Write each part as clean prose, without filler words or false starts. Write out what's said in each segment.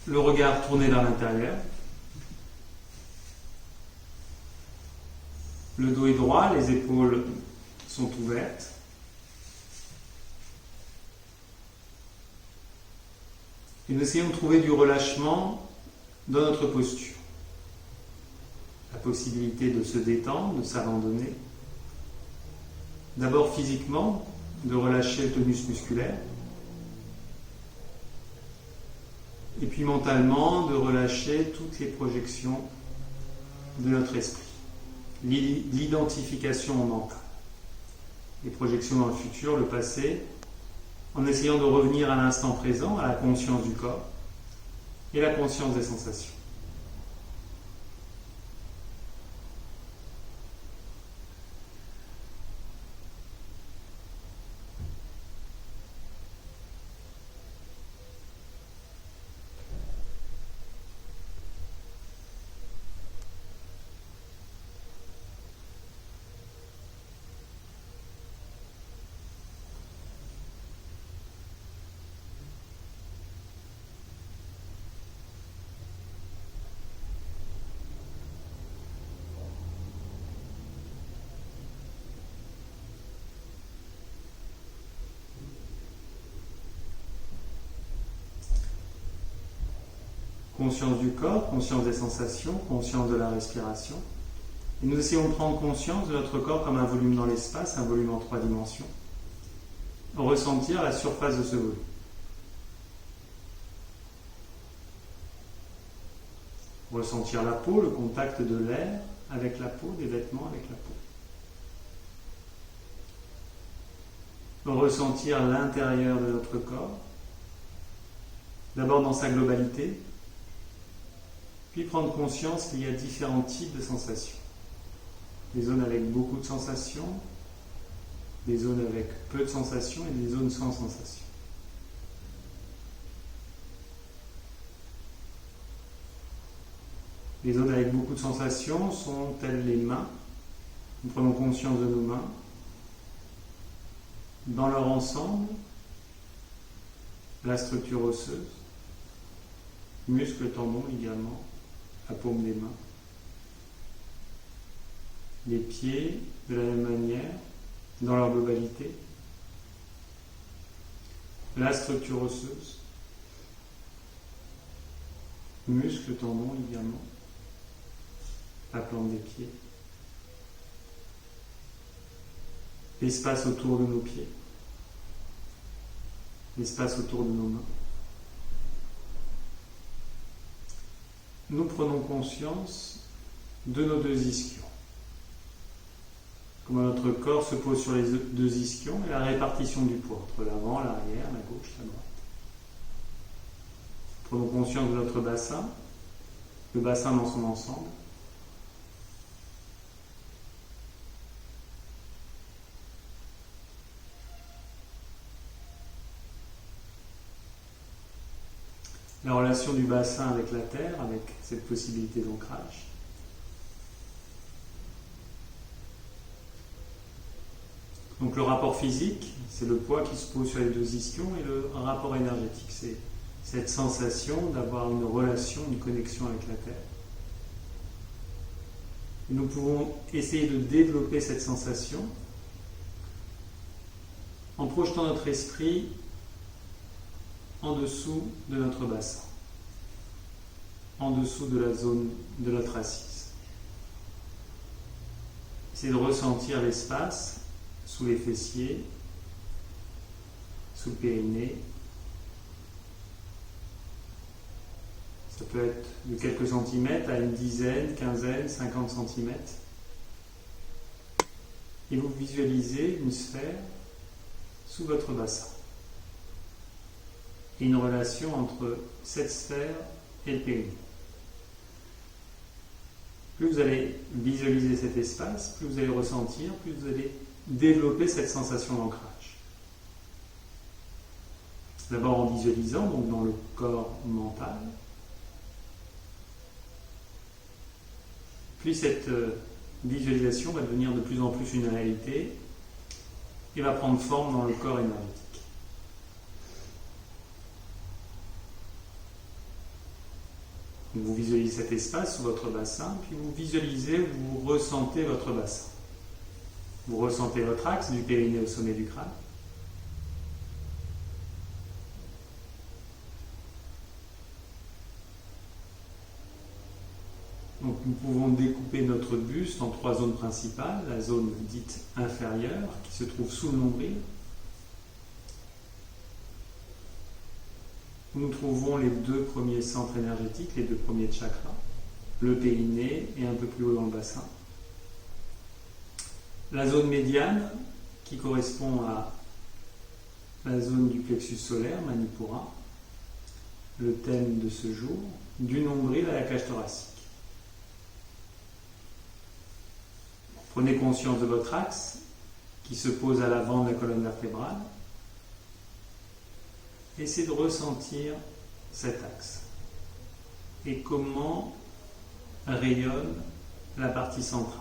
le regard tourné vers l'intérieur. Le dos est droit, les épaules sont ouvertes. Et nous essayons de trouver du relâchement dans notre posture. La possibilité de se détendre, de s'abandonner. D'abord physiquement, de relâcher le tonus musculaire. Et puis mentalement, de relâcher toutes les projections de notre esprit. L'identification mentale. Les projections dans le futur, le passé, en essayant de revenir à l'instant présent, à la conscience du corps et la conscience des sensations. Conscience du corps, conscience des sensations, conscience de la respiration. Et nous essayons de prendre conscience de notre corps comme un volume dans l'espace, un volume en 3 dimensions. Ressentir la surface de ce volume. Ressentir la peau, le contact de l'air avec la peau, des vêtements avec la peau. Ressentir l'intérieur de notre corps, d'abord dans sa globalité, puis prendre conscience qu'il y a différents types de sensations. Des zones avec beaucoup de sensations, des zones avec peu de sensations et des zones sans sensations. Les zones avec beaucoup de sensations sont telles les mains. Nous prenons conscience de nos mains. Dans leur ensemble, la structure osseuse, muscles, tendons, ligaments, la paume des mains. Les pieds, de la même manière, dans leur globalité. La structure osseuse, muscles, tendons, ligaments, la plante des pieds. L'espace autour de nos pieds. L'espace autour de nos mains. Nous prenons conscience de nos 2 ischions. Comment notre corps se pose sur les 2 ischions et la répartition du poids entre l'avant, l'arrière, la gauche, la droite. Prenons conscience de notre bassin, le bassin dans son ensemble. La relation du bassin avec la terre, avec cette possibilité d'ancrage. Donc le rapport physique, c'est le poids qui se pose sur les 2 ischions, et le rapport énergétique, c'est cette sensation d'avoir une relation, une connexion avec la terre. Et nous pouvons essayer de développer cette sensation en projetant notre esprit en dessous de notre bassin, en dessous de la zone de notre assise. C'est de ressentir l'espace sous les fessiers, sous le périnée. Ça peut être de quelques centimètres à une dizaine, quinzaine, 50 centimètres. Et vous visualisez une sphère sous votre bassin. Et une relation entre cette sphère et le périnée. Plus vous allez visualiser cet espace, plus vous allez ressentir, plus vous allez développer cette sensation d'ancrage. D'abord en visualisant, donc dans le corps mental. Puis cette visualisation va devenir de plus en plus une réalité et va prendre forme dans le corps énergétique. Vous visualisez cet espace sous votre bassin, puis vous visualisez, vous ressentez votre bassin. Vous ressentez votre axe du périnée au sommet du crâne. Donc nous pouvons découper notre buste en 3 zones principales. La zone dite inférieure, qui se trouve sous le nombril, où nous trouvons les 2 premiers centres énergétiques, les 2 premiers chakras, le périnée et un peu plus haut dans le bassin. La zone médiane, qui correspond à la zone du plexus solaire, Manipura, le thème de ce jour, du nombril à la cage thoracique. Prenez conscience de votre axe, qui se pose à l'avant de la colonne vertébrale. Essayez de ressentir cet axe et comment rayonne la partie centrale,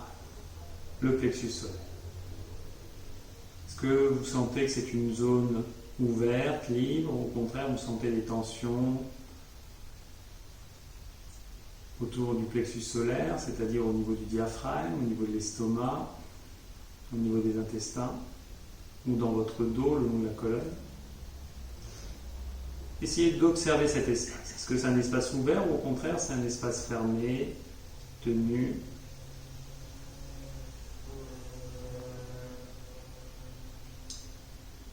le plexus solaire. Est-ce que vous sentez que c'est une zone ouverte, libre, ou au contraire vous sentez des tensions autour du plexus solaire, c'est-à-dire au niveau du diaphragme, au niveau de l'estomac, au niveau des intestins, ou dans votre dos, le long de la colonne? Essayez d'observer cet espace. Est-ce que c'est un espace ouvert ou au contraire c'est un espace fermé, tenu?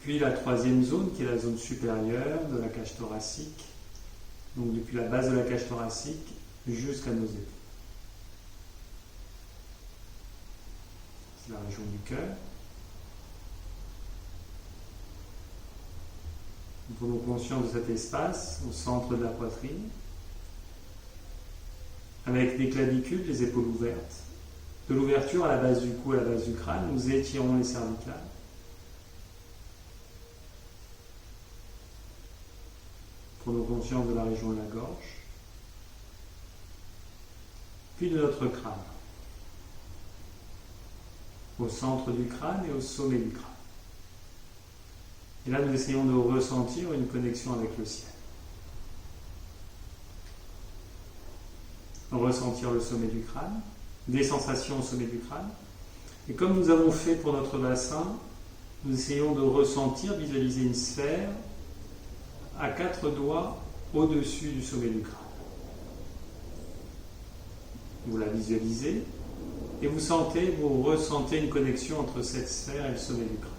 Puis la 3e zone qui est la zone supérieure de la cage thoracique, donc depuis la base de la cage thoracique jusqu'à nos épaules. C'est la région du cœur. Nous prenons conscience de cet espace au centre de la poitrine, avec des clavicules, les épaules ouvertes. De l'ouverture à la base du cou, à la base du crâne, nous étirons les cervicales. Prenons conscience de la région de la gorge, puis de notre crâne, au centre du crâne et au sommet du crâne. Et là, nous essayons de ressentir une connexion avec le ciel. Ressentir le sommet du crâne, des sensations au sommet du crâne. Et comme nous avons fait pour notre bassin, nous essayons de ressentir, visualiser une sphère à 4 doigts au-dessus du sommet du crâne. Vous la visualisez et vous ressentez une connexion entre cette sphère et le sommet du crâne.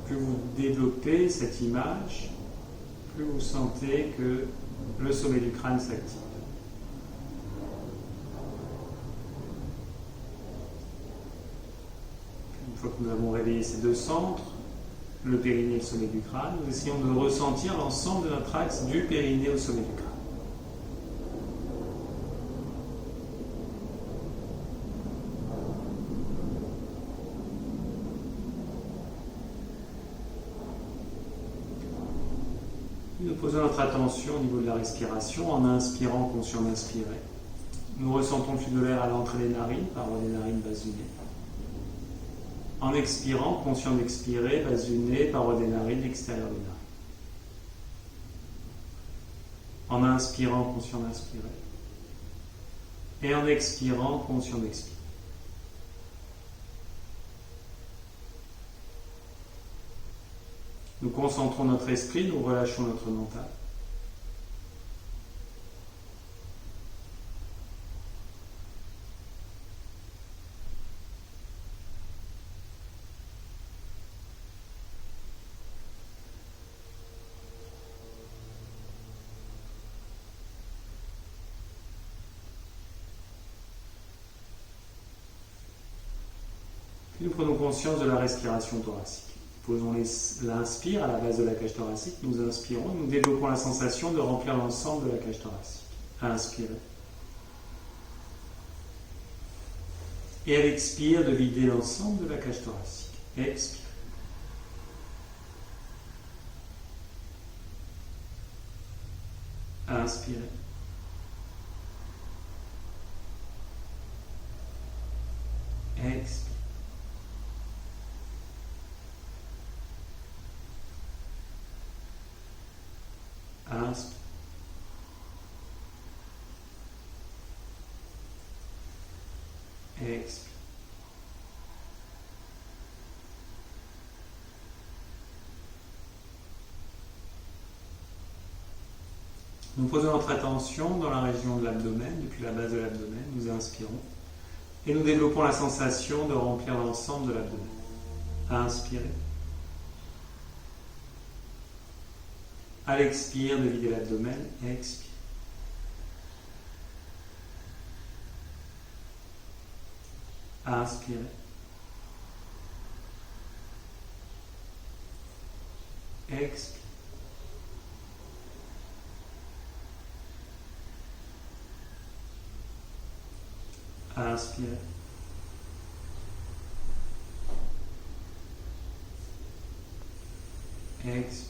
Plus vous développez cette image, plus vous sentez que le sommet du crâne s'active. Une fois que nous avons réveillé ces 2 centres, le périnée et le sommet du crâne, nous essayons de ressentir l'ensemble de notre axe du périnée au sommet du crâne. Nous posons notre attention au niveau de la respiration en inspirant, conscient d'inspirer. Nous ressentons le flux de l'air à l'entrée des narines, paroi des narines, base du nez. En expirant, conscient d'expirer, base du nez, paroi des narines, extérieur des narines. En inspirant, conscient d'inspirer. Et en expirant, conscient d'expirer. Nous concentrons notre esprit, nous relâchons notre mental. Puis nous prenons conscience de la respiration thoracique. Posons l'inspire à la base de la cage thoracique, nous inspirons, nous développons la sensation de remplir l'ensemble de la cage thoracique. Inspirez. Et à l'expire, de vider l'ensemble de la cage thoracique. Expire. Inspirez. Expire. Expire. Nous posons notre attention dans la région de l'abdomen, depuis la base de l'abdomen, nous inspirons et nous développons la sensation de remplir l'ensemble de l'abdomen. Inspirez. À l'expire, de vider l'abdomen, expire. Inspirez. Expire. Inspirez. Expire.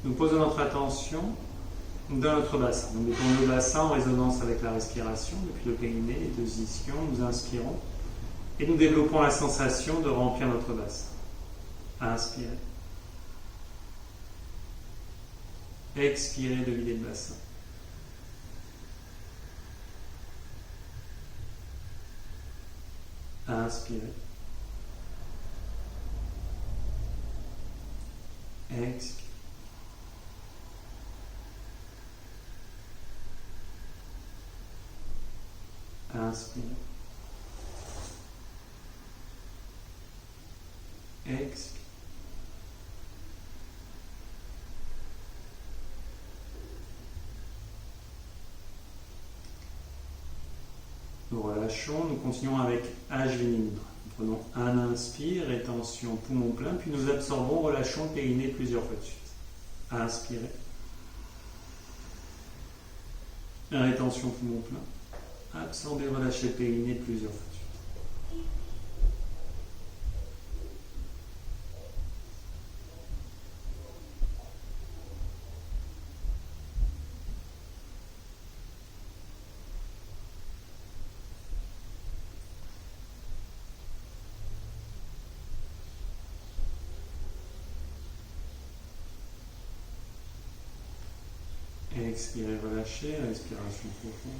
Nous posons notre attention dans notre bassin. Nous mettons le bassin en résonance avec la respiration depuis le périnée, les deux ischions. Nous inspirons et nous développons la sensation de remplir notre bassin. Inspirez. Expirez, de vider le bassin. Inspirez. Expirez. Inspirez. Expirez. Nous relâchons, nous continuons avec Ajvini Mudra. Nous prenons un inspire, rétention, poumon plein, puis nous absorbons, relâchons le périnée plusieurs fois de suite. Inspirez. Rétention, poumon plein. Absorbez, relâchez le périnée plusieurs fois de suite. Expirez, relâchez, respiration profonde.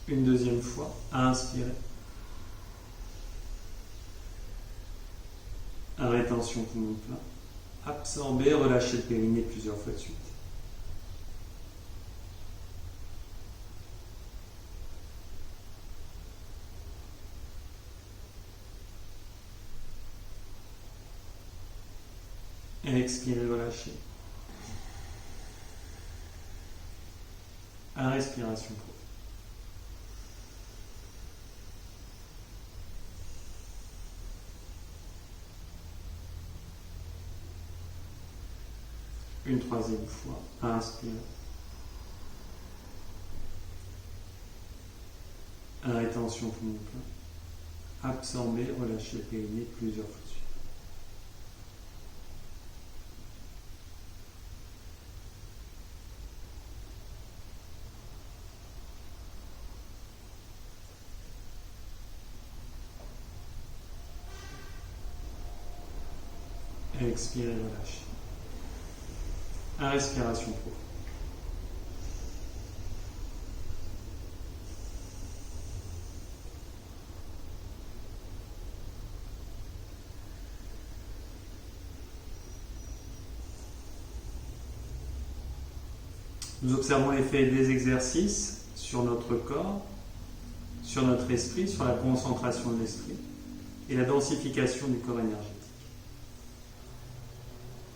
Une deuxième fois, inspirez. Rétention poumon plein. Absorbez, relâchez le périnée plusieurs fois de suite. Expirez, relâchez. Respiration profonde. Une troisième fois, inspirez. Rétention poumon plein. Absorbez, relâchez le périnée plusieurs fois de suite. Expirez, relâchez. Respiration profonde. Nous observons l'effet des exercices sur notre corps, sur notre esprit, sur la concentration de l'esprit et la densification du corps énergétique.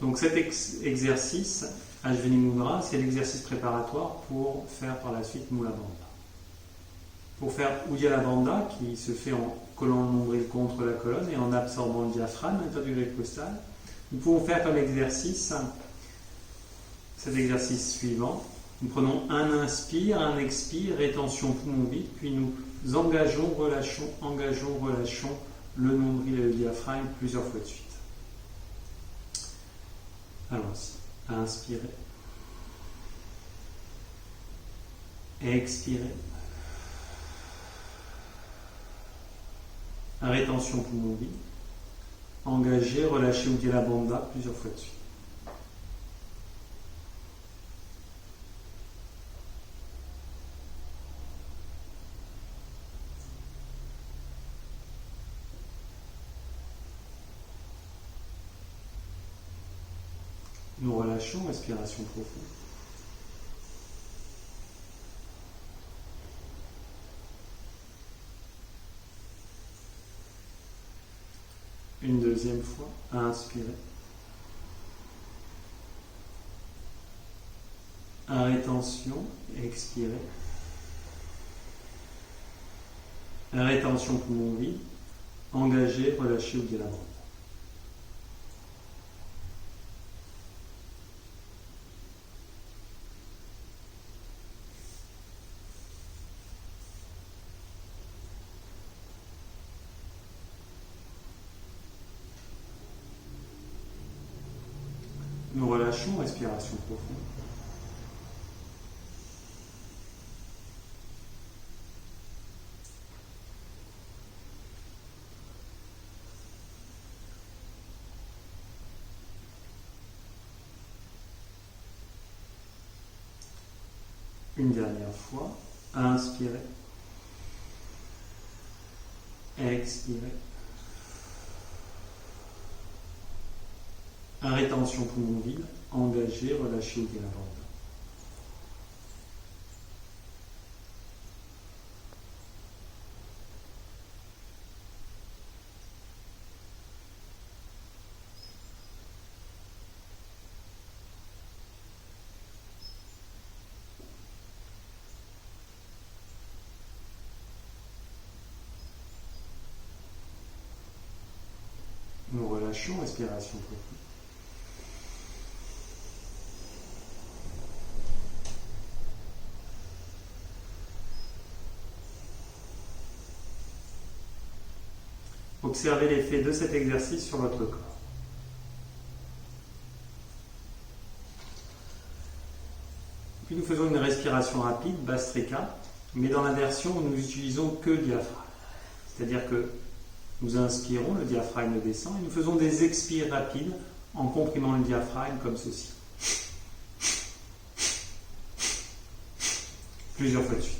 Donc cet exercice, Ajvini Mudra, c'est l'exercice préparatoire pour faire par la suite Mula Bandha. Pour faire Uddiyana Bandha, qui se fait en collant le nombril contre la colonne et en absorbant le diaphragme, l'intérieur du greffe costal, nous pouvons faire comme exercice, cet exercice suivant. Nous prenons un inspire, un expire, rétention poumon vide, puis nous engageons, relâchons le nombril et le diaphragme plusieurs fois de suite. Allons-y. Inspirez. Expirez. Rétention poumon vide. Engagez, relâchez Uddiyana Bandha plusieurs fois de suite. Nous relâchons, respiration profonde. Une deuxième fois, inspirez. Rétention, expirez. Rétention poumon vide. Engagez, relâchez Uddiyana Bandha. Nous relâchons, respiration profonde. Une dernière fois, inspirez. Expirez. Rétention poumon vide, engagez, relâchez Uddiyana Bandha. Nous relâchons, respiration profonde. Observez l'effet de cet exercice sur votre corps. Puis nous faisons une respiration rapide, Bhastrika, mais dans la version où nous n'utilisons que le diaphragme. C'est-à-dire que nous inspirons, le diaphragme descend, et nous faisons des expires rapides en comprimant le diaphragme comme ceci. Plusieurs fois de suite.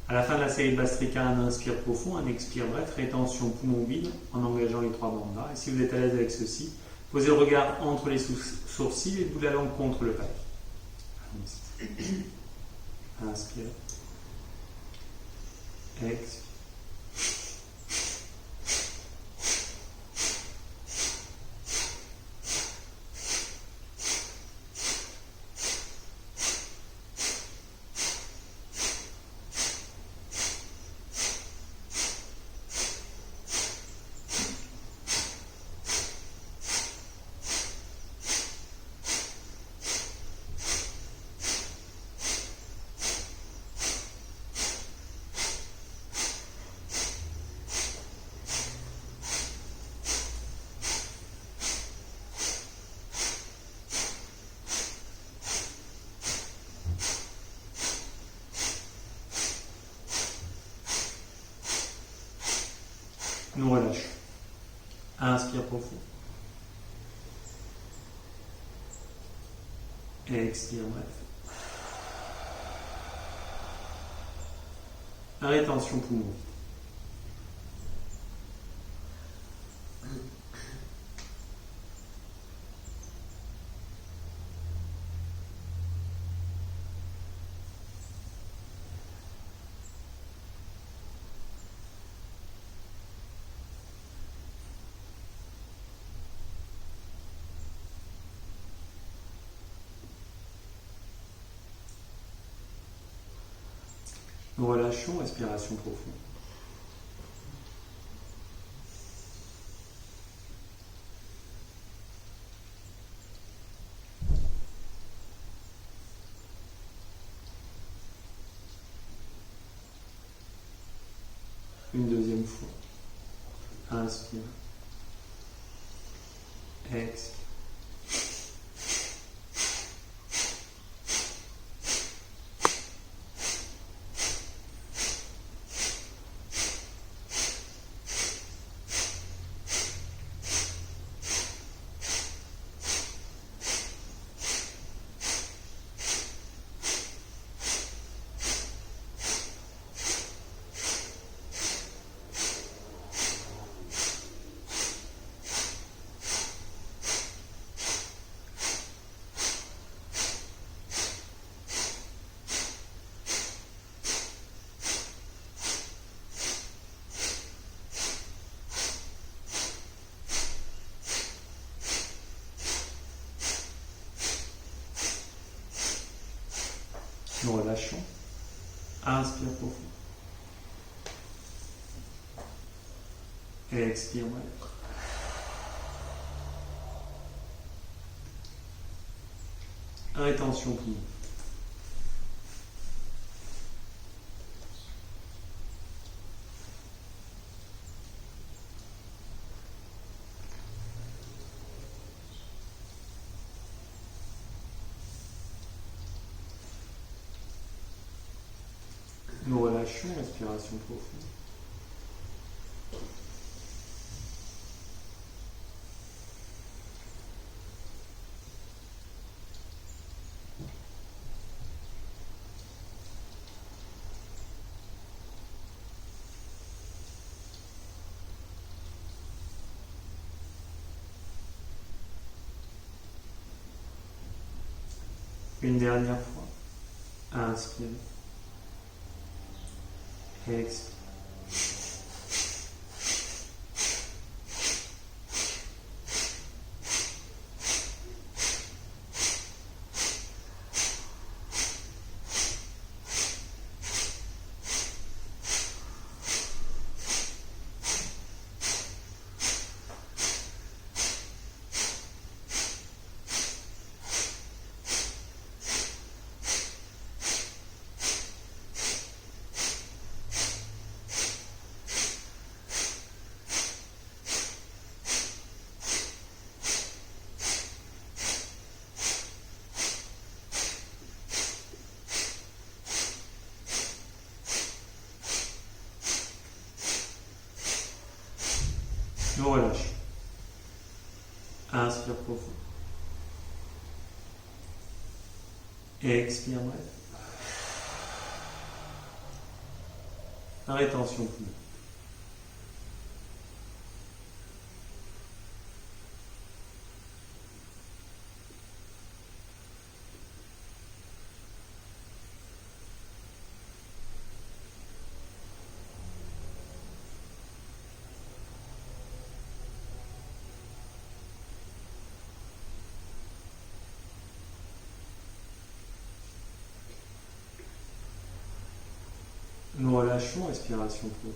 À la fin de la série de Bhastrika, un inspire profond, un expire bref, rétention poumon vide en engageant les trois bandhas. Et si vous êtes à l'aise avec ceci, posez le regard entre les sourcils et bout de la langue contre le palais. Inspire. Expire. Nous relâchons. Inspire profond. Expire bref. Rétention poumon. Nous relâchons, respiration profonde. Une deuxième fois. Inspire. Expire. Nous relâchons. Inspire profond. Et expire, ouais. Rétention poumon. Nous relâchons, respiration profonde. Une dernière fois. Inspire. Expire. Nous relâchons. Inspire profond. Expire bref. Rétention poumon. Nous relâchons, respiration profonde.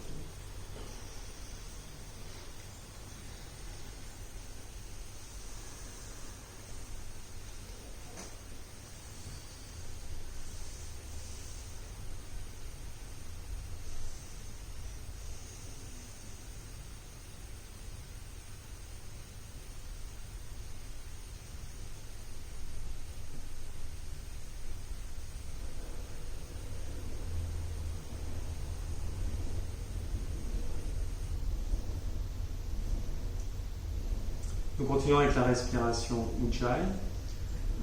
Nous continuons avec la respiration Ujjayi.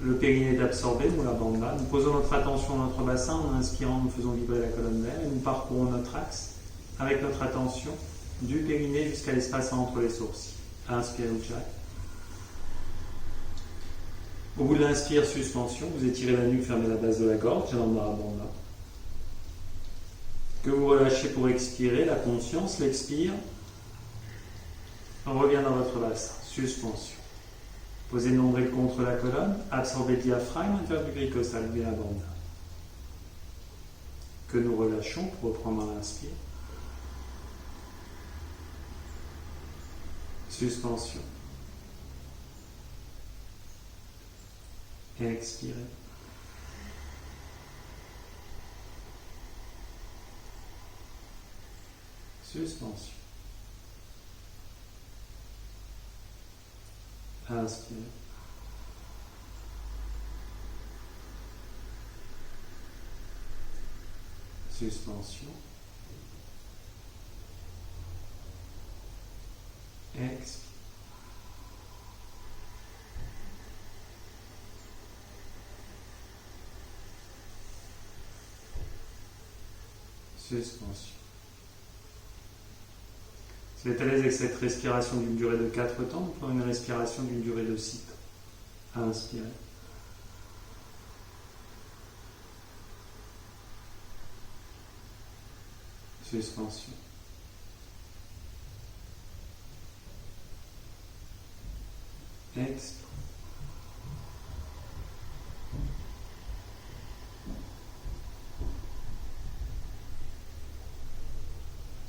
Le périnée est absorbé, Mula Bandha. Nous posons notre attention dans notre bassin en inspirant, nous faisons vibrer la colonne vertébrale et nous parcourons notre axe avec notre attention du périnée jusqu'à l'espace entre les sourcils. Inspire Ujjayi. Au bout de l'inspire, suspension, vous étirez la nuque, fermez la base de la gorge, Jalandhara Bandha. Que vous relâchez pour expirer, la conscience, l'expire. On revient dans votre bassin. Suspension. Posez le nombril contre la colonne, absorbez le diaphragme, intérieur du gris costal, bien Bandha. Que nous relâchons pour reprendre à l'inspire. Suspension. Et expirez. Suspension. Inspire. Suspension. Expire. Suspension. Si vous êtes à l'aise avec cette respiration d'une durée de 4 temps, vous prenez une respiration d'une durée de 6 temps. Inspirez. Suspension. Expire.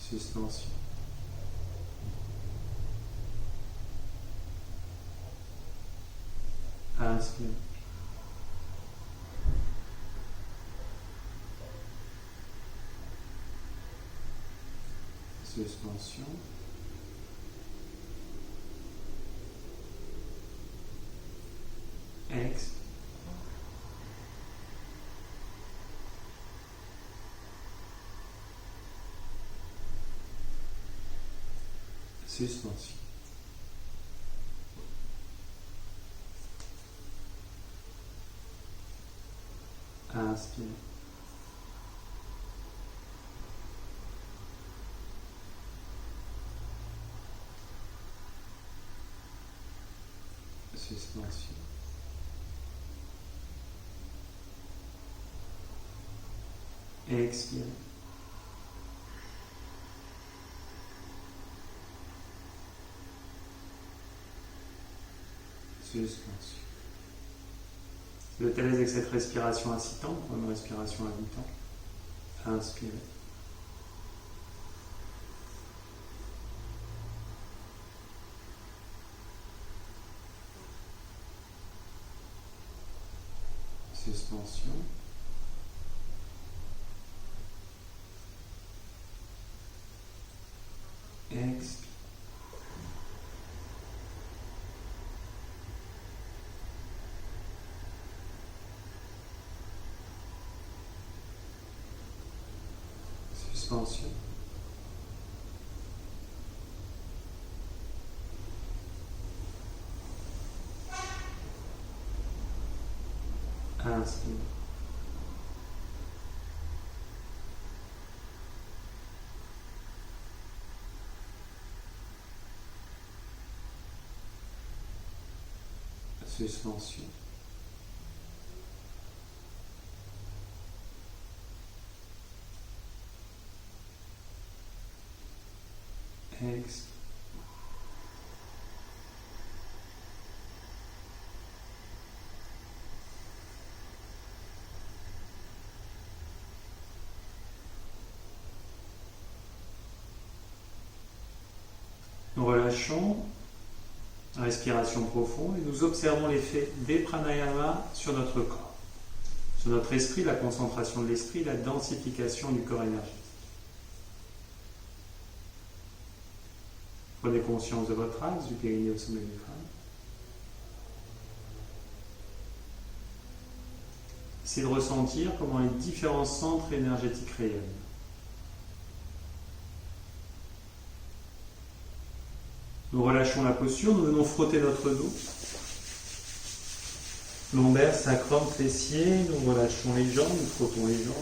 suspension. Inspire. Suspension. Expire. Suspension. Inspire. Suspension. Expire. Suspension. Vous êtes à l'aise avec cette respiration incitante, ou une respiration invitante. Inspirez. Suspension. Expire. Suspension. Inspire. Suspension. Expire. Nous relâchons, respiration profonde, et nous observons l'effet des pranayamas sur notre corps, sur notre esprit, la concentration de l'esprit, la densification du corps énergétique. Prenez conscience de votre axe, du périnée au sommet du crâne. C'est de ressentir comment les différents centres énergétiques rayonnent. Nous relâchons la posture, nous venons frotter notre dos. Lombaire, sacrum, fessier, nous relâchons les jambes, nous frottons les jambes.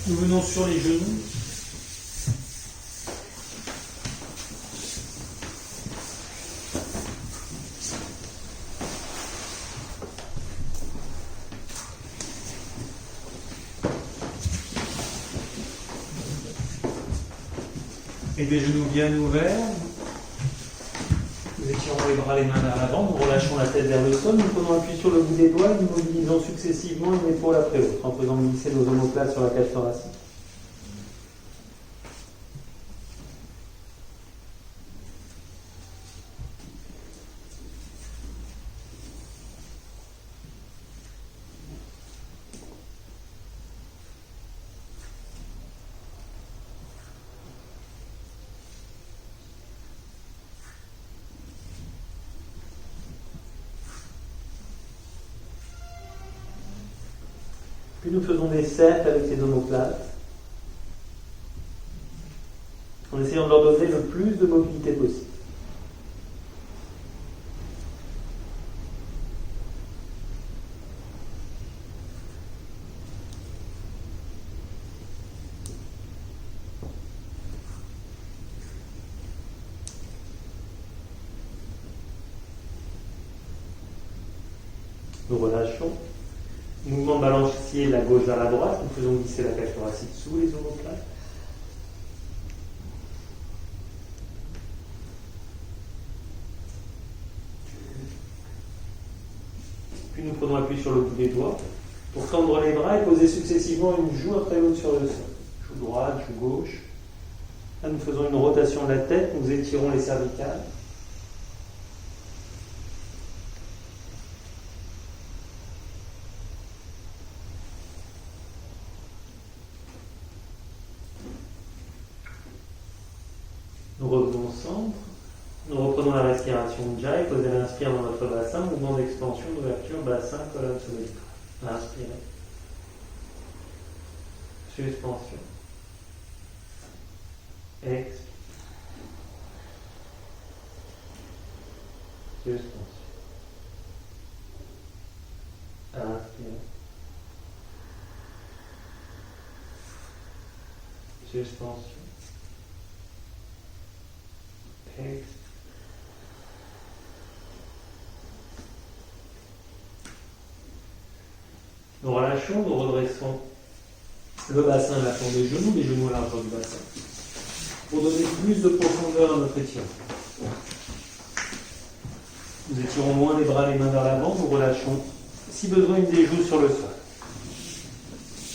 Nous venons sur les genoux. Et des genoux bien ouverts. Nous étirons les bras, les mains vers l'avant. Nous relâchons la tête vers le sol. Nous prenons appui sur le bout des doigts et nous mobilisons successivement une épaule après l'autre en faisant glisser nos omoplates sur la cage thoracique. Puis nous faisons des cercles avec les omoplates, en essayant de leur donner le plus de mobilité possible. Nous relâchons. Mouvement de balancier de la gauche vers la droite, nous faisons glisser la cage thoracique sous les omoplates. Puis nous prenons appui sur le bout des doigts pour tendre les bras et poser successivement une joue après l'autre sur le sol. Joue droite, joue gauche. Là, nous faisons une rotation de la tête, nous étirons les cervicales. Nous revenons au centre. Nous reprenons la respiration de Jai. Posez l'inspire dans votre bassin, mouvement d'expansion, d'ouverture, bassin, colonne cervicale. Inspirez. Suspension. Expire. Suspension. Inspirez. Suspension. Expire. Nous relâchons, nous redressons le bassin à la forme des genoux, les genoux à la largeur du bassin, pour donner plus de profondeur à notre étirement. Nous étirons moins les bras, les mains vers l'avant, nous relâchons, si besoin, une des joues sur le sol.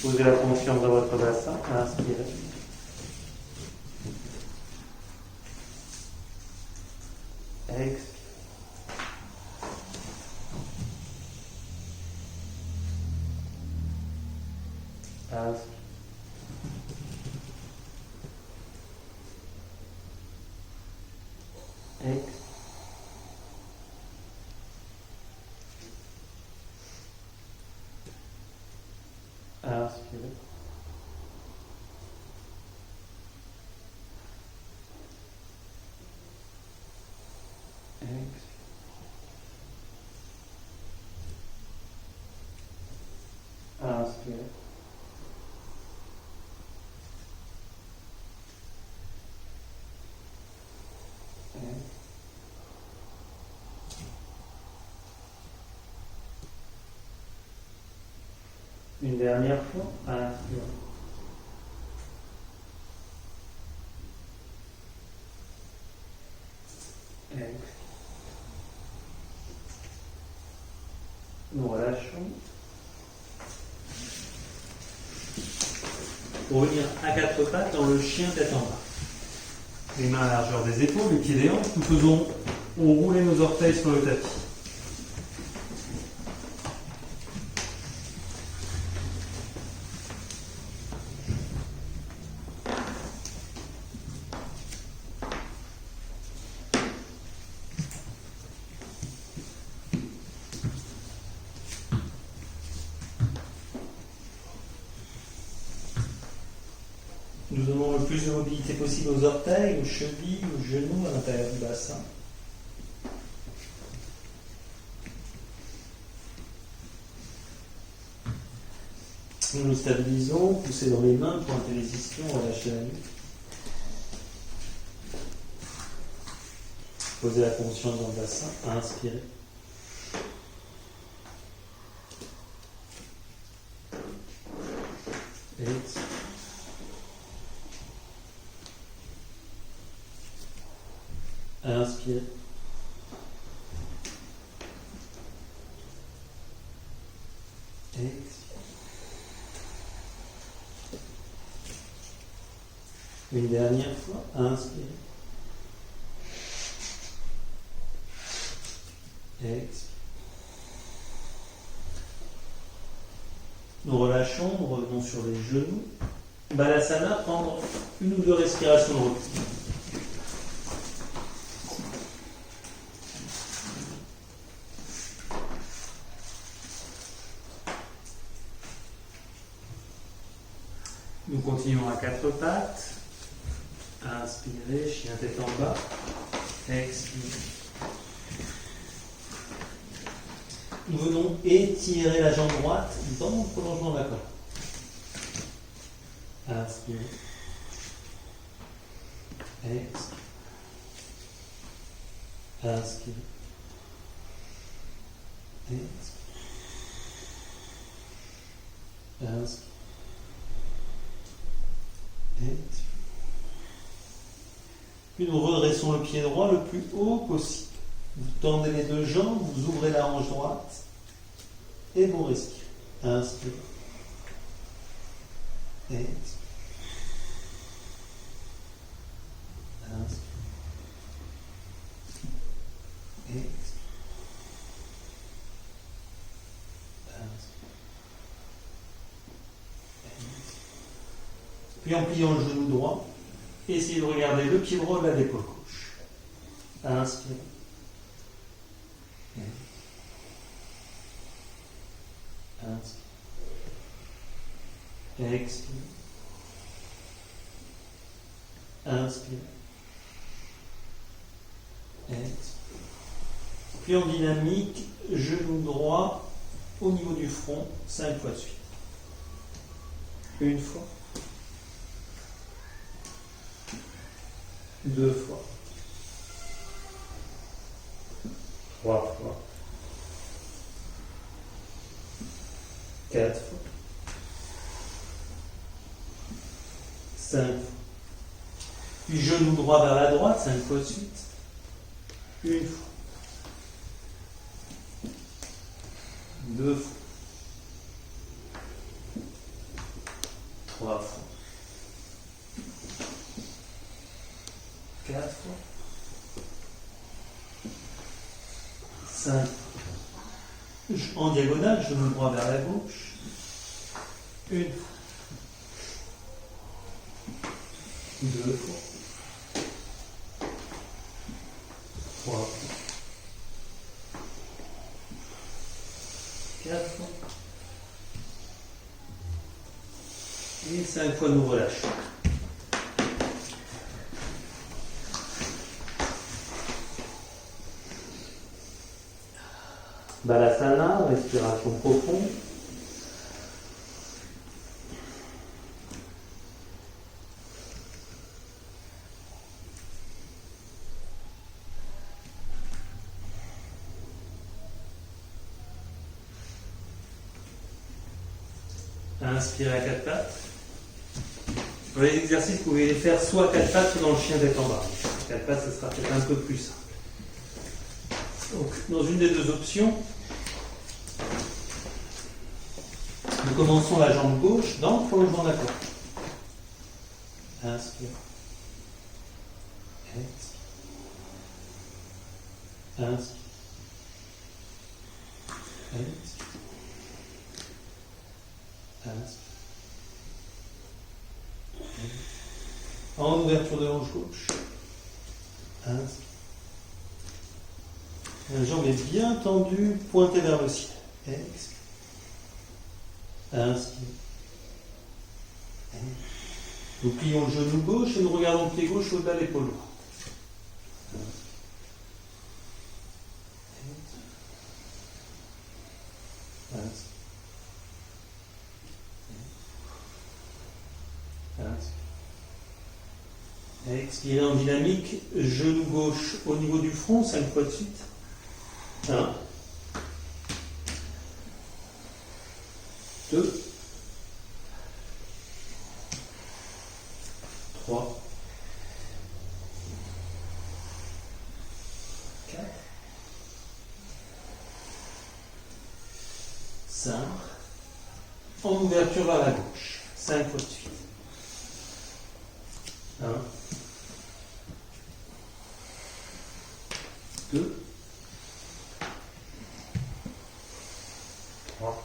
Posez la confiance dans votre bassin, inspirez. Expire. Inspire. Expire. Inspirez. Inspirez. Une dernière fois, inspirez. Expire. Nous relâchons. Pour venir à quatre pattes dans le chien tête en bas. Les mains à la largeur des épaules, les pieds des hanches. Nous faisons rouler nos orteils sur le tapis. Nous donnons le plus de mobilité possible aux orteils, aux chevilles, aux genoux, à l'intérieur du bassin. Nous nous stabilisons, poussez dans les mains, pointez les ischions, relâchez la nuque. Posez la conscience dans le bassin, inspirez. Expirez. Inspirez. Expirez. Une dernière fois, inspirez. Expirez. Nous relâchons, nous revenons sur les genoux. Balasana, prendre une ou deux respirations de repos. Nous continuons à quatre pattes. Inspirez, chien tête en bas. Expirez. Nous venons étirer la jambe droite dans le prolongement de la colonne. Inspirez. Expirez. Inspirez. Expirez. Inspirez. Expirez. Puis nous redressons le pied droit le plus haut possible. Vous tendez les deux jambes, vous ouvrez la hanche droite. Et vous respirez. Inspire. Expire. Inspire. Expire. Puis en pliant le genou droit, essayez de regarder le pied droit de la l'épaule gauche. Inspire. Inspire. Expire. Inspire. Expire. Puis en dynamique, genou droit au niveau du front, 5 fois de suite. Une fois. 2 fois. 3 fois. 4 fois. 5 fois. Puis genou droit vers la droite, 5 fois de suite. Une fois. 2 fois. 3 fois. 4 fois. 5 fois. En diagonale, genou droit vers la gauche. Une fois. 2 fois. 3 fois. 4 fois. Et 5 fois, nous relâchons. Balasana, respiration profonde. Inspirez à 4 pattes. Dans les exercices, vous pouvez les faire soit à 4 pattes, soit dans le chien bec en bas. 4 pattes, ce sera peut-être un peu plus simple. Donc, dans une des deux options, nous commençons la jambe gauche dans le prolongement de la corde. Inspire. Expire. Inspire. Expire. Inspire. En ouverture de hanche gauche. Inspire. La jambe est bien tendue, pointée vers le ciel. Expire. Inspire. Nous plions le genou gauche et nous regardons le pied gauche au-delà de l'épaule droite. Expirez en dynamique, genou gauche au niveau du front, 5 fois de suite. 1, 2, 3, 4, 5, en ouverture vers la gauche, 5 fois de suite. 1, 2, 3,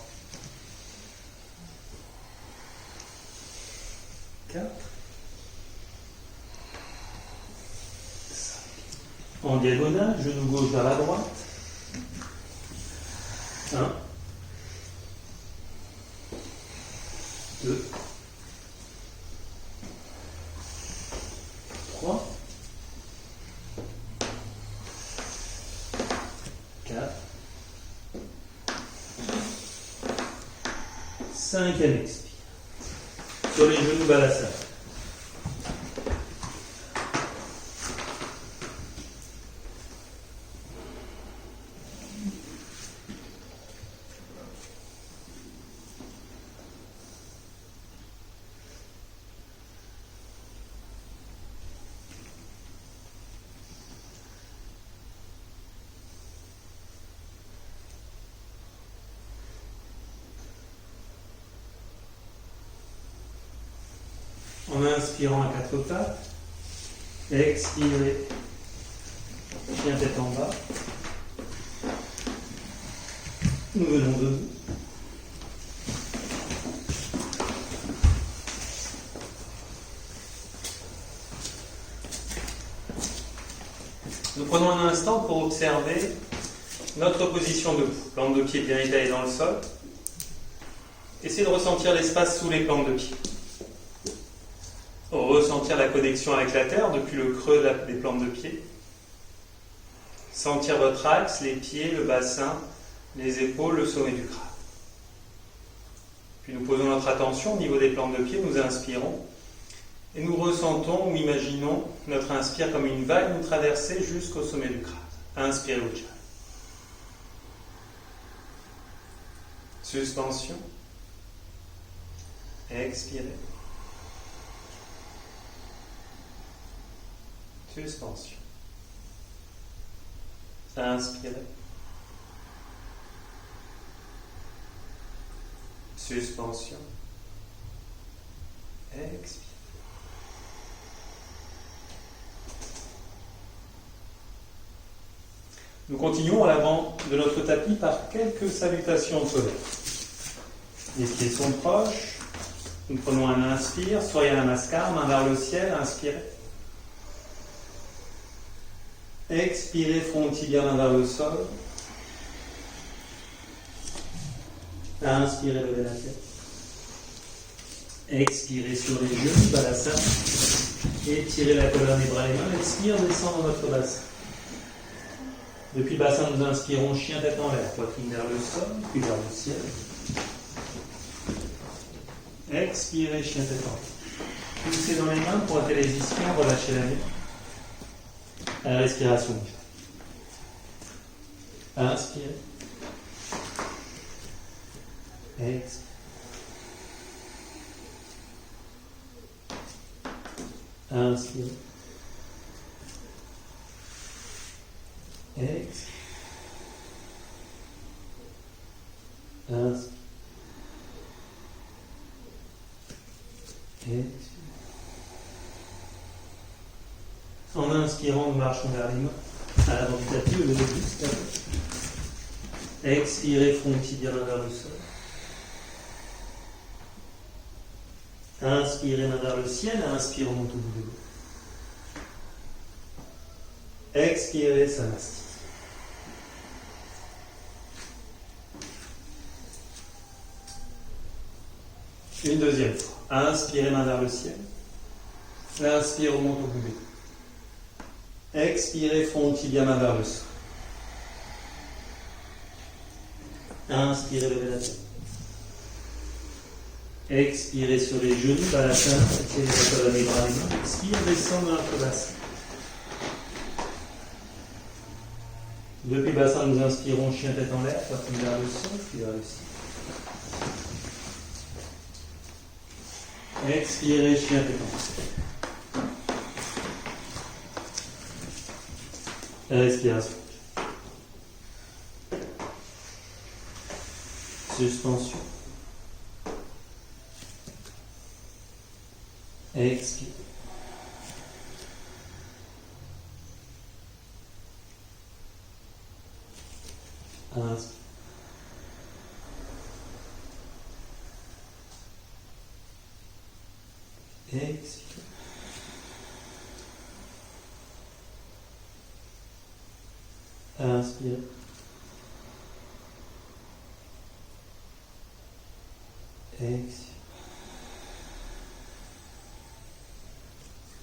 4, 5. En diagonale, genou gauche vers la droite. 1, 2, 3, 4, 5, elle expire. Sur les genoux, balasana. En inspirant à quatre pattes. Expirez. Chien tête en bas. Nous venons debout. Nous prenons un instant pour observer notre position debout. Plante de pied bien étalée dans le sol. Essayez de ressentir l'espace sous les plantes de pied. Ressentir la connexion avec la terre depuis le creux des plantes de pied. Sentir votre axe, les pieds, le bassin, les épaules, le sommet du crâne. Puis nous posons notre attention au niveau des plantes de pied, nous inspirons. Et nous ressentons ou imaginons notre inspire comme une vague nous traverser jusqu'au sommet du crâne. Inspirez Ujjayi. Suspension. Expirez. Suspension. Inspirez. Suspension. Expirez. Nous continuons à l'avant de notre tapis par quelques salutations solaires. Les pieds sont proches. Nous prenons un inspire, Surya Namaskar, main vers le ciel, inspirez. Expirez, front tibia, main vers le sol. Inspirez, levez la tête. Expirez sur les genoux, balasana. Étirez la colonne des bras et mains. Expire, descend dans votre bassin. Depuis le bassin, nous inspirons chien tête en l'air, poitrine vers le sol, puis vers le ciel. Expirez, chien tête en l'air. Poussez dans les mains pour atteler les ischions, relâchez la nuque. À la respiration. Inspirez. Expirez. Inspirez. Expirez. Inspirez. Expirez. En inspirant, nous marchons vers les mains à l'avant du tapis, au lever du buste. Expirez, front tibia main vers le sol. Inspirez, main vers le ciel. Inspire, on monte au bout de l'eau. Expirez, Samastiti. Une deuxième fois. Inspirez, main vers le ciel. Inspire, on monte au bout de l'eau. Expirez, front tibia main vers le sol. Inspirez, levez la tête. Expirez sur les genoux, balasana, étirez la colonne des bras et mains. Expire, descend dans notre bassin. Depuis le bassin, nous inspirons chien tête en l'air, poitrine vers le sol, puis vers le ciel. Expirez, chien tête en l'air. Respiration. Suspension. Expire. Inspire. Expire. Inspire. Expire.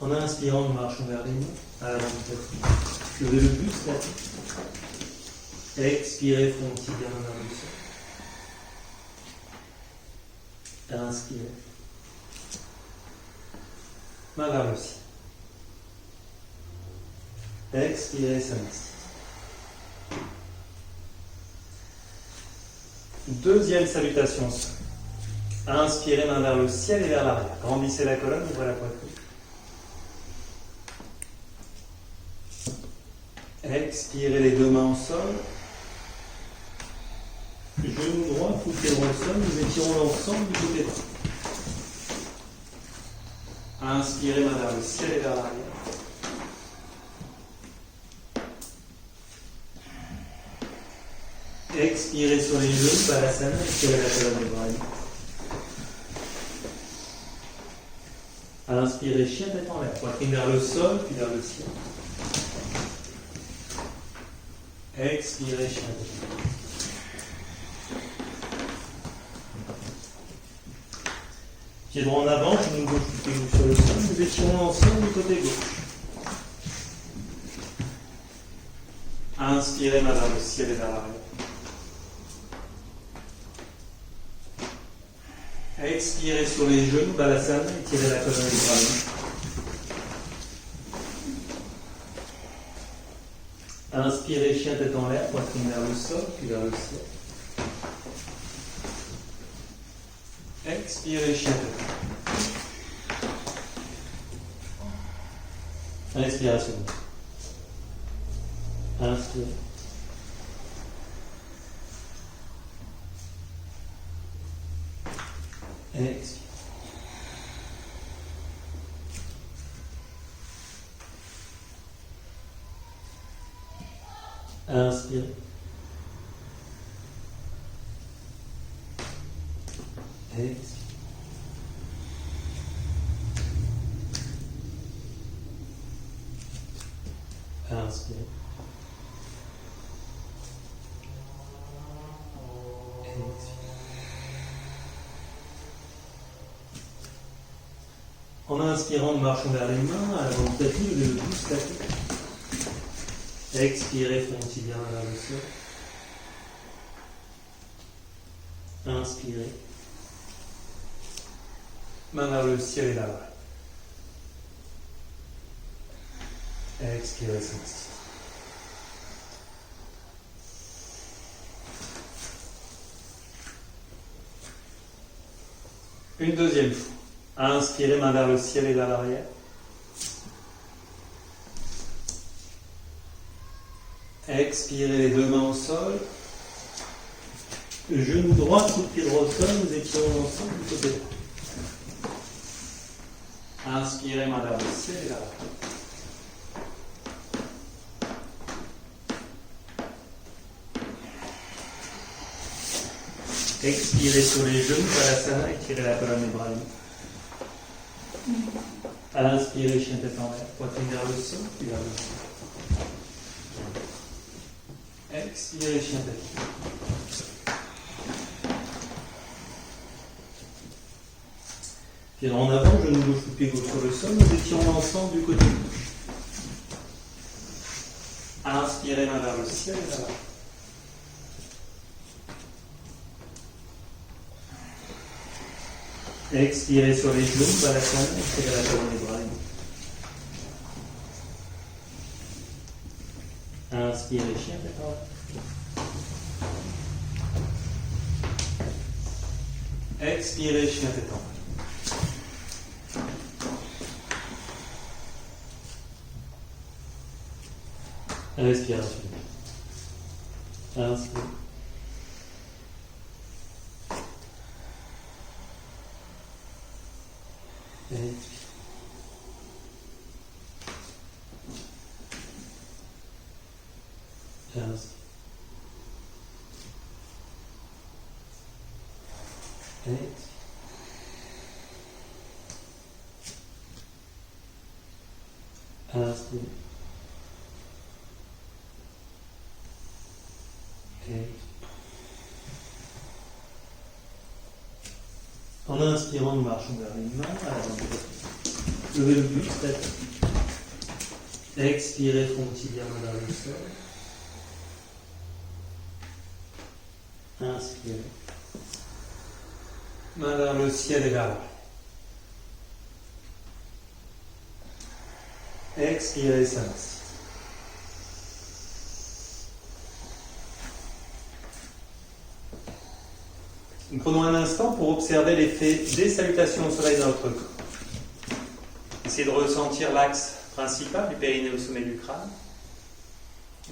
En inspirant, nous marchons vers les mains à l'avant du tapis. Levez le buste, la tête. Expirez, front tibia main vers le sol. Inspirez. Main vers le ciel. Expirez, Samastiti. Deuxième salutation. Inspirez, main vers le ciel et vers l'arrière. Grandissez la colonne, ouvrez la poitrine. Expirez les deux mains au sol. Genou droit, poussez droit au sol. Nous étirons l'ensemble du côté droit. Inspirez, main vers le ciel et vers l'arrière. Expirez sur les genoux, Balasana, étirez la colonne des bras. Inspirez, chien tête en l'air, poitrine vers le sol, puis vers le ciel. Expirez, chien tête en l'air. Pied droit en avant, genou gauche, pied gauche sur le sol, nous étirons l'ensemble du côté gauche. Inspirez, main vers le ciel et vers l'arrière. Expirez sur les genoux, Balasana, étirez la colonne des bras. Inspirez, chien tête en l'air, poitrine vers le sol, puis vers le ciel. Expirez, chien tête. Inspiration. Inspirez. Expire. Inspire. Expire. Inspire. En inspirant, nous marchons vers les mains, à l'avant du tapis, le pouce tapis. Expirez, front tibia vers le sol. Inspirez. Main vers le ciel et la bas. Expirez, s'inspire. Une deuxième fois. Inspirez, main vers le ciel et vers l'arrière. Expirez, les deux mains au sol. Genou droit, coup de pied droit au sol, nous étirons l'ensemble du côté droit. Inspirez, main vers le ciel et vers l'arrière. Expirez sur les genoux, Balasana, étirez la colonne des bras. Inspirez, chien tête en l'air, poitrine vers le sol, puis vers le ciel. Expirez, chien tête. Pied droit en avant, genou gauche ou pied gauche sur le sol, nous étirons l'ensemble du côté gauche. Inspirez, main vers le ciel et vers l'arrière. Expirez sur les genoux, Balasana, étirez la colonne des bras. Inspirez, chien tête en l'air. Expirez, chien tête en l'air. Respiration. Inspirez. En inspirant, nous marchons vers les mains, à l'avant du tapis. Levez le buste, tête. Expirez, front tibia, main vers le sol. Inspirez. Main vers le ciel et vers l'arrière. Expirez, s'inspire. Nous prenons un instant pour observer l'effet des salutations au soleil dans notre corps. Essayez de ressentir l'axe principal du périnée au sommet du crâne,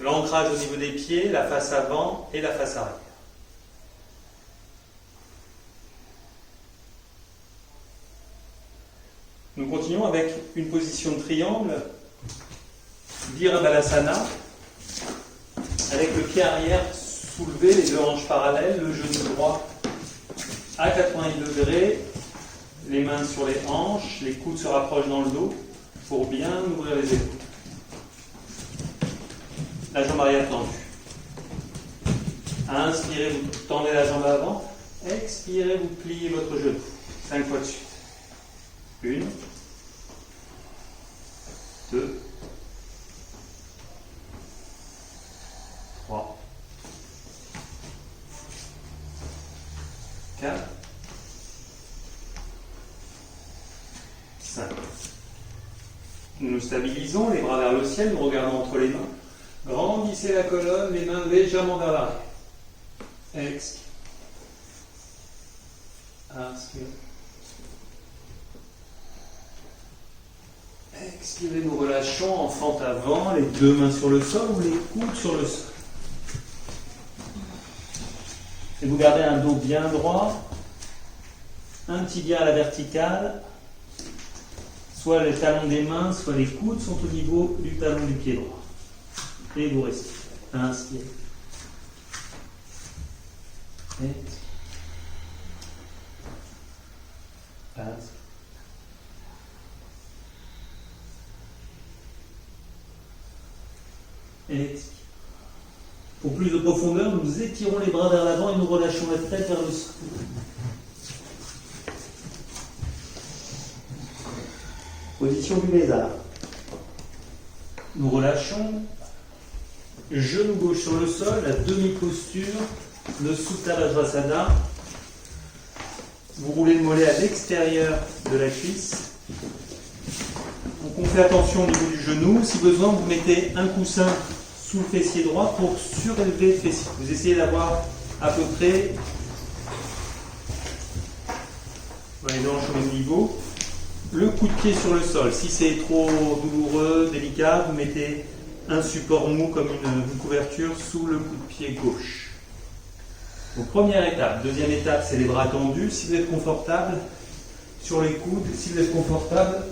l'ancrage au niveau des pieds, la face avant et la face arrière. Nous continuons avec une position de triangle, Virabhalasana, avec le pied arrière soulevé, les deux hanches parallèles, le genou droit à 90 degrés, les mains sur les hanches, les coudes se rapprochent dans le dos pour bien ouvrir les épaules. La jambe arrière tendue. Inspirez, vous tendez la jambe avant. Expirez, vous pliez votre genou. 5 fois de suite. 1, 2, 3, 4, 5. Nous nous stabilisons, les bras vers le ciel, nous regardons entre les mains. Grandissez la colonne, les mains légèrement vers l'arrière. Expire. Inspire. Expirez, nous relâchons en fente avant, les deux mains sur le sol ou les coudes sur le sol. Et vous gardez un dos bien droit, un tibia à la verticale, soit les talons des mains, soit les coudes sont au niveau du talon du pied droit. Et vous restez. Inspirez. Expire. Inspire. Expire. Pour plus de profondeur, nous étirons les bras vers l'avant et nous relâchons la tête vers le sol. Position du lézard. Nous relâchons. Genou gauche sur le sol, la demi-posture, le Supta Vajrasana. Vous roulez le mollet à l'extérieur de la cuisse. Donc on fait attention au niveau du genou. Si besoin, vous mettez un coussin sous le fessier droit pour surélever le fessier. Vous essayez d'avoir à peu près les hanches au même niveau. Le coup de pied sur le sol. Si c'est trop douloureux, délicat, vous mettez un support mou comme une couverture sous le coup de pied gauche. Donc première étape. Deuxième étape, c'est les bras tendus. Si vous êtes confortable, sur les coudes. Si vous êtes confortable,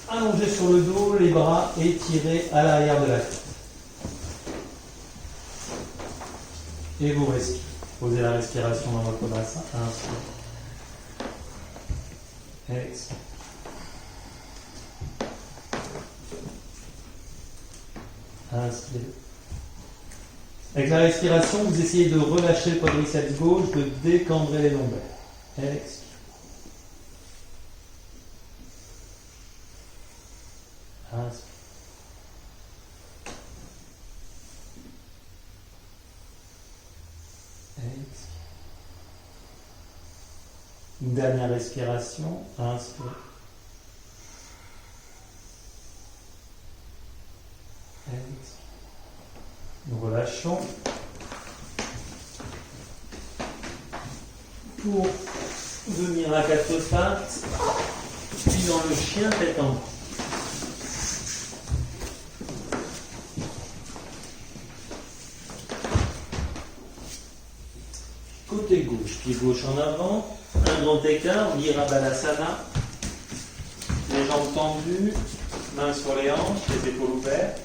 allongez sur le dos, les bras étirés à l'arrière de la tête. Et vous respirez. Posez la respiration dans votre bassin. Inspire. Expire. Inspirez. Avec la respiration, vous essayez de relâcher le quadriceps gauche, de décambrer les lombaires. Expire. Inspire. Expire. Une dernière respiration. Inspire. Expire. Nous relâchons. Pour venir à quatre pattes, puis dans le chien tête en bas. Côté gauche, pied gauche en avant, un grand écart, Virabhalasana, les jambes tendues, mains sur les hanches, les épaules ouvertes.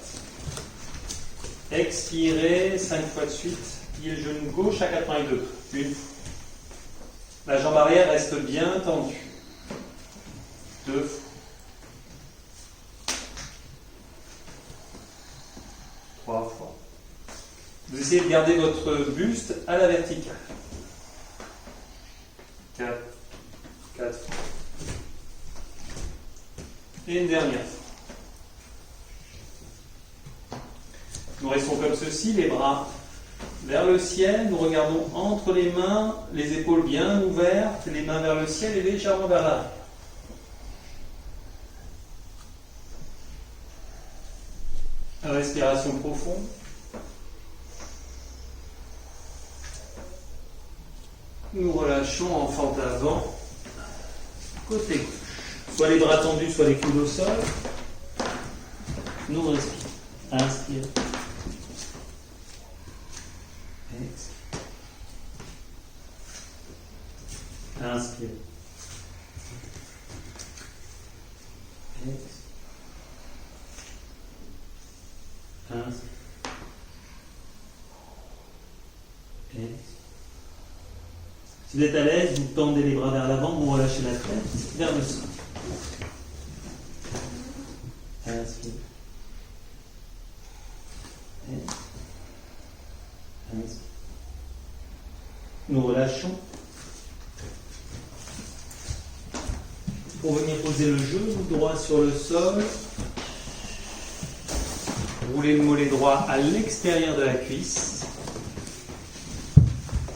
Expirez 5 fois de suite, pliez le genou gauche à 80 degrés. Une fois. La jambe arrière reste bien tendue. 2 fois. 3 fois. Vous essayez de garder votre buste à la verticale. 4 fois. Et une dernière fois. Nous restons comme ceci, les bras vers le ciel, nous regardons entre les mains, les épaules bien ouvertes, les mains vers le ciel et légèrement vers l'arrière. Respiration profonde. Nous relâchons en fente avant, côté gauche. Soit les bras tendus, soit les coudes au sol. Nous respirons. Inspire. Expire. Inspire. Si vous êtes à l'aise, vous tendez les bras vers l'avant, vous relâchez la tête vers le sol. Inspire. Inspire. Nous relâchons. Pour venir poser le genou droit sur le sol, roulez le mollet droit à l'extérieur de la cuisse.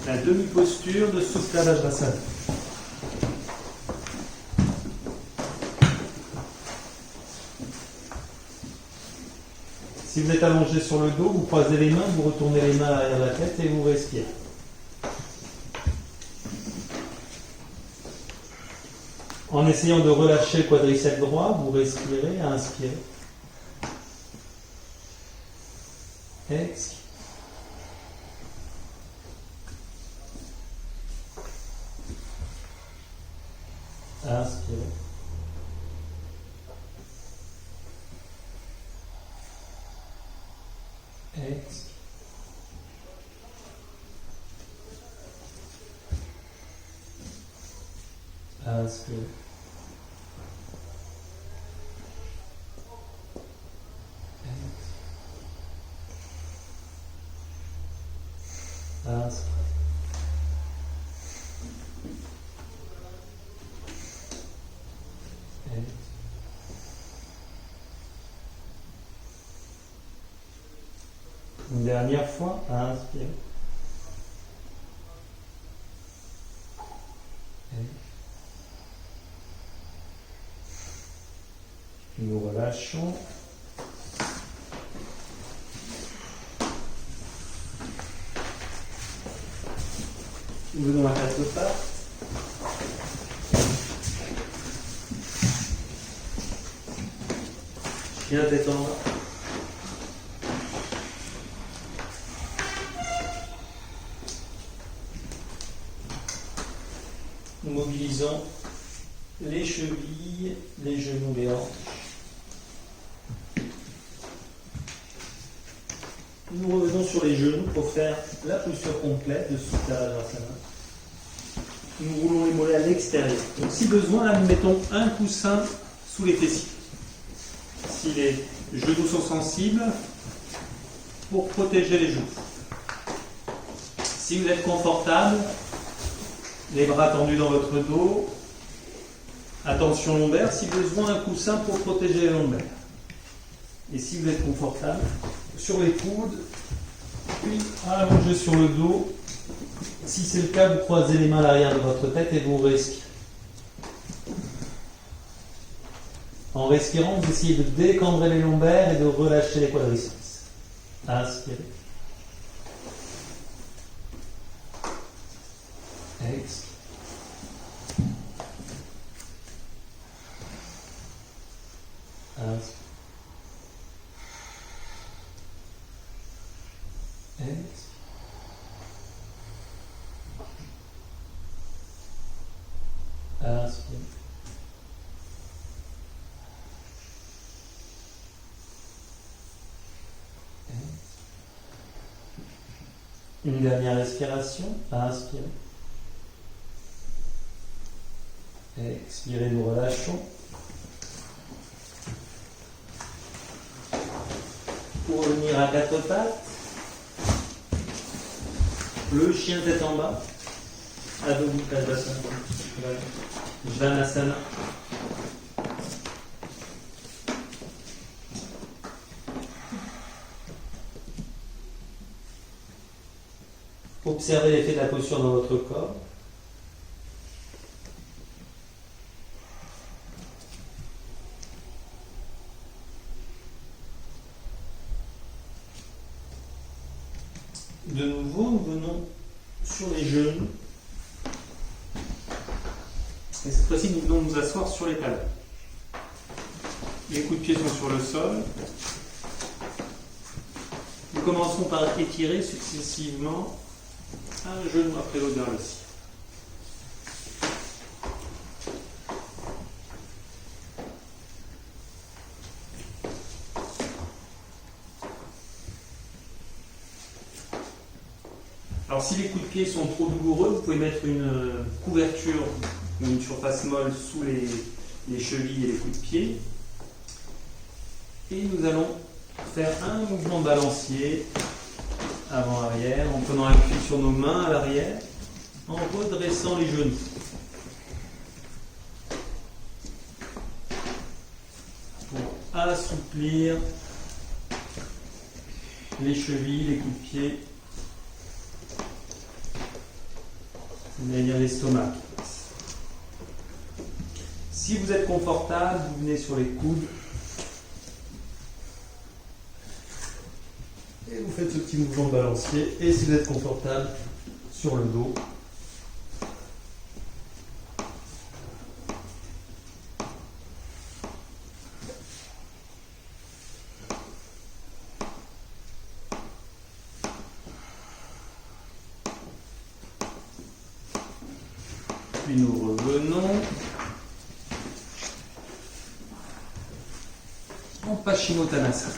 La demi-posture de Supta Vajrasana. Si vous êtes allongé sur le dos, vous croisez les mains, vous retournez les mains à l'arrière de la tête et vous respirez. En essayant de relâcher le quadriceps droit, vous respirez, inspirez. Expire. Inspirez. Expire. Inspire. Inspire. Une dernière fois, inspire. Nous relâchons. Nous venons à quatre pattes. Chien tête en bas. Nous mobilisons les chevilles, les genoux, les hanches. Nous revenons sur les genoux pour faire la posture complète de Supta Vajrasana. Nous roulons les mollets à l'extérieur. Donc si besoin, là, nous mettons un coussin sous les fessiers. Si les genoux sont sensibles, pour protéger les genoux. Si vous êtes confortable, les bras tendus dans votre dos, attention lombaire, si besoin, un coussin pour protéger les lombaires. Et si vous êtes confortable, sur les coudes, puis allongé sur le dos. Si c'est le cas, vous croisez les mains à l'arrière de votre tête et vous respirez. En respirant, vous essayez de décambrer les lombaires et de relâcher les quadriceps. Inspirez. Expire. Inspire. Expire. Inspire. Une dernière respiration. Inspirez. Expirez, nous relâchons. Pour revenir à quatre pattes, le chien tête en bas, Adho Mukha Svanasana, Svanasana. Observez l'effet de la posture dans votre corps. De nouveau, nous venons sur les genoux. Et cette fois-ci, nous venons nous asseoir sur les talons. Les coups de pied sont sur le sol. Nous commençons par étirer successivement un genou après l'autre vers le ciel. Alors Alors si les coups de pied sont trop douloureux, vous pouvez mettre une couverture ou une surface molle sous les chevilles et les coups de pied. Et nous allons faire un mouvement de balancier avant-arrière en prenant appui sur nos mains à l'arrière, en redressant les genoux. Pour assouplir les chevilles, les coups de pied, c'est-à-dire l'estomac. Si vous êtes confortable, vous venez sur les coudes et vous faites ce petit mouvement de balancier. Et si vous êtes confortable, sur le dos. Puis nous revenons en Paschimottanasana.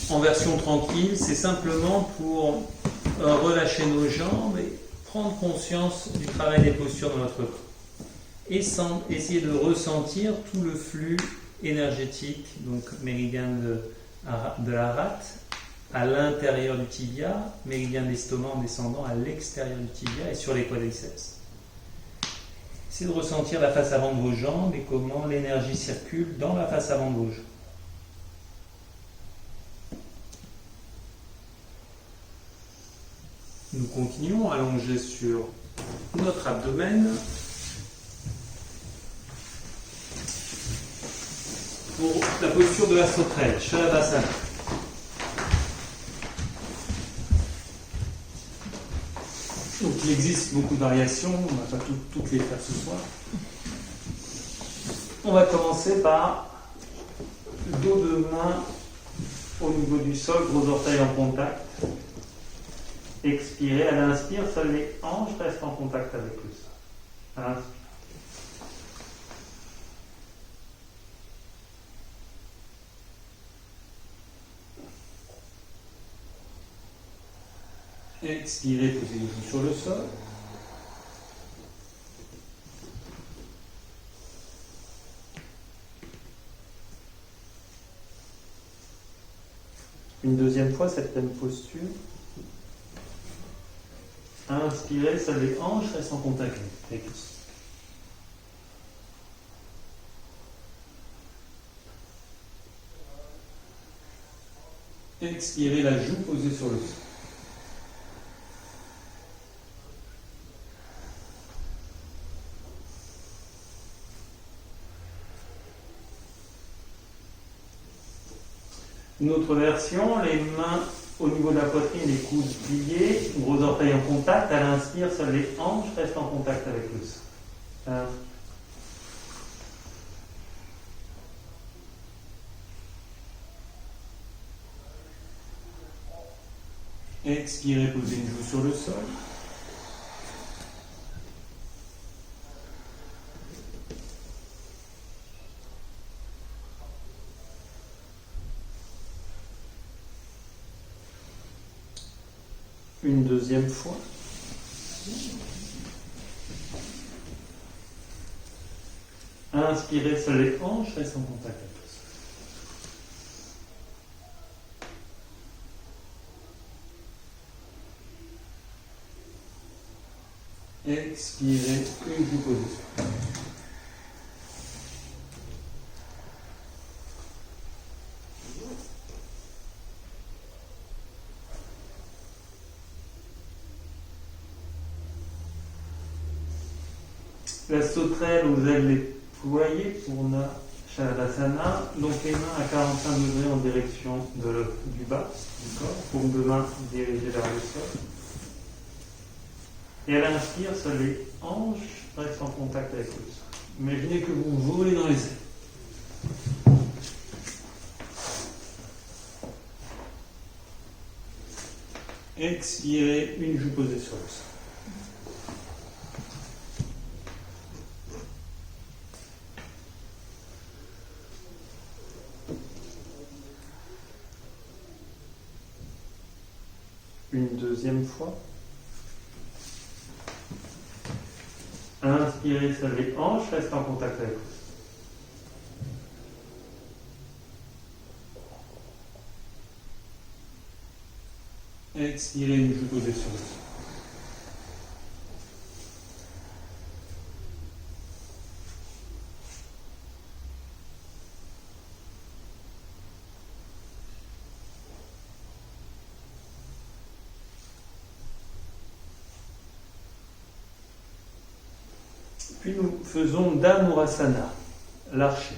En version tranquille, c'est simplement pour relâcher nos jambes et prendre conscience du travail des postures dans notre corps. Et essayer de ressentir tout le flux énergétique, donc méridien de la rate à l'intérieur du tibia, méridien de l'estomac en descendant à l'extérieur du tibia et sur les quadriceps. Essayez de ressentir la face avant de vos jambes et comment l'énergie circule dans la face avant de vos jambes. Nous continuons allongés sur notre abdomen pour la posture de la sauterelle, Shavasana. Donc il existe beaucoup de variations, on ne va pas toutes les faire ce soir. On va commencer par dos de main au niveau du sol, gros orteils en contact. Expirez, à l'inspire, seules les hanches restent en contact avec le sol. À l'inspire. Expirez, posez les genoux sur le sol. Une deuxième fois, cette même posture. Inspirez, seules les hanches restent en contact avec le sol. Expirez, la joue posée sur le sol. Une autre version, les mains au niveau de la poitrine, les coudes pliés, gros orteils en contact. À l'inspire, seules les hanches restent en contact avec le sol. Expirez, posez une joue sur le sol. Une deuxième fois. Inspirez, seules les hanches restent en contact avec le sol. Expirez, une joue posée. La sauterelle, vous allez les ployer pour Shavasana, donc les mains à 45 degrés en direction du bas du corps, paume de main dirigée vers le sol. Et à l'inspire, seules les hanches restent en contact avec le sol. Imaginez que vous volez dans les airs. Expirez, une joue posée sur le sol. Une deuxième fois. Inspirez sur les hanches, restez en contact avec vous. Expirez, une joue posée sur le sol. Puis nous faisons Dhamurasana, l'archer.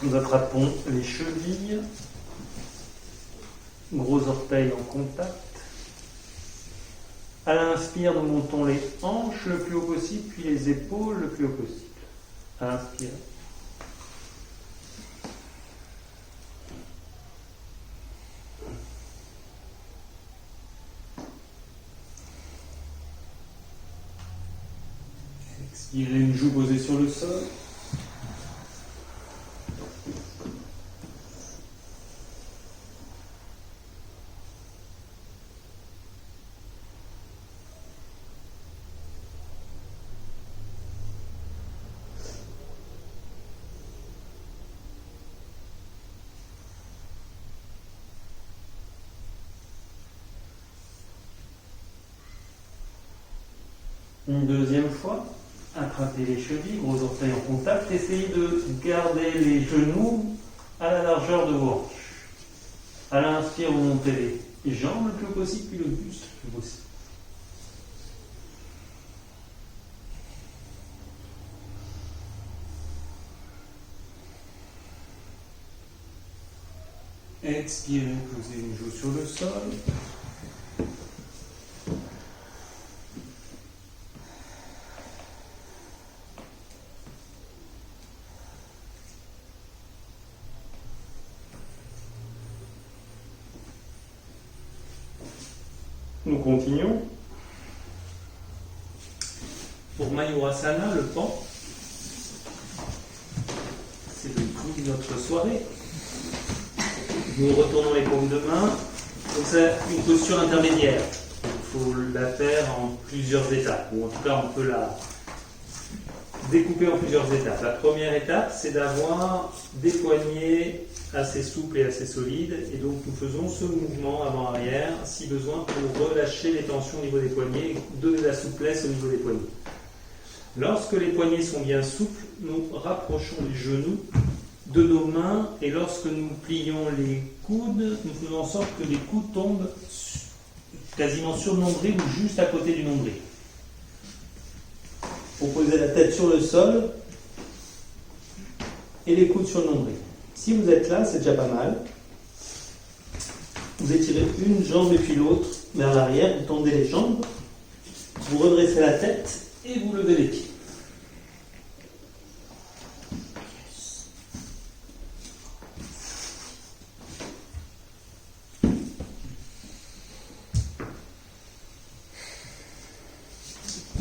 Nous attrapons les chevilles, gros orteils en contact. À l'inspire, nous montons les hanches le plus haut possible, puis les épaules le plus haut possible. À l'inspire. Expirez, une joue posée sur le sol. Une deuxième fois, attrapez les chevilles, gros orteils en contact, essayez de garder les genoux à la largeur de vos hanches. À l'inspire, vous montez les jambes le plus haut possible, puis le buste le plus possible. Expirez, posez une joue sur le sol. Nous continuons. Pour Mayurasana, le pan, c'est le clou de notre soirée. Nous retournons les paumes de main. Donc c'est une posture intermédiaire. Il faut la faire en plusieurs étapes, ou en tout cas on peut la découper en plusieurs étapes. La première étape, c'est d'avoir des poignets assez souples et assez solides, et donc nous faisons ce mouvement avant-arrière, si besoin, pour relâcher les tensions au niveau des poignets et donner de la souplesse au niveau des poignets. Lorsque les poignets sont bien souples, nous rapprochons les genoux de nos mains, et lorsque nous plions les coudes, nous faisons en sorte que les coudes tombent quasiment sur le nombril ou juste à côté du nombril. Vous posez la tête sur le sol et les coudes sur le nombril. Si vous êtes là, c'est déjà pas mal. Vous étirez une jambe et puis l'autre vers l'arrière, vous tendez les jambes, vous redressez la tête et vous levez les pieds.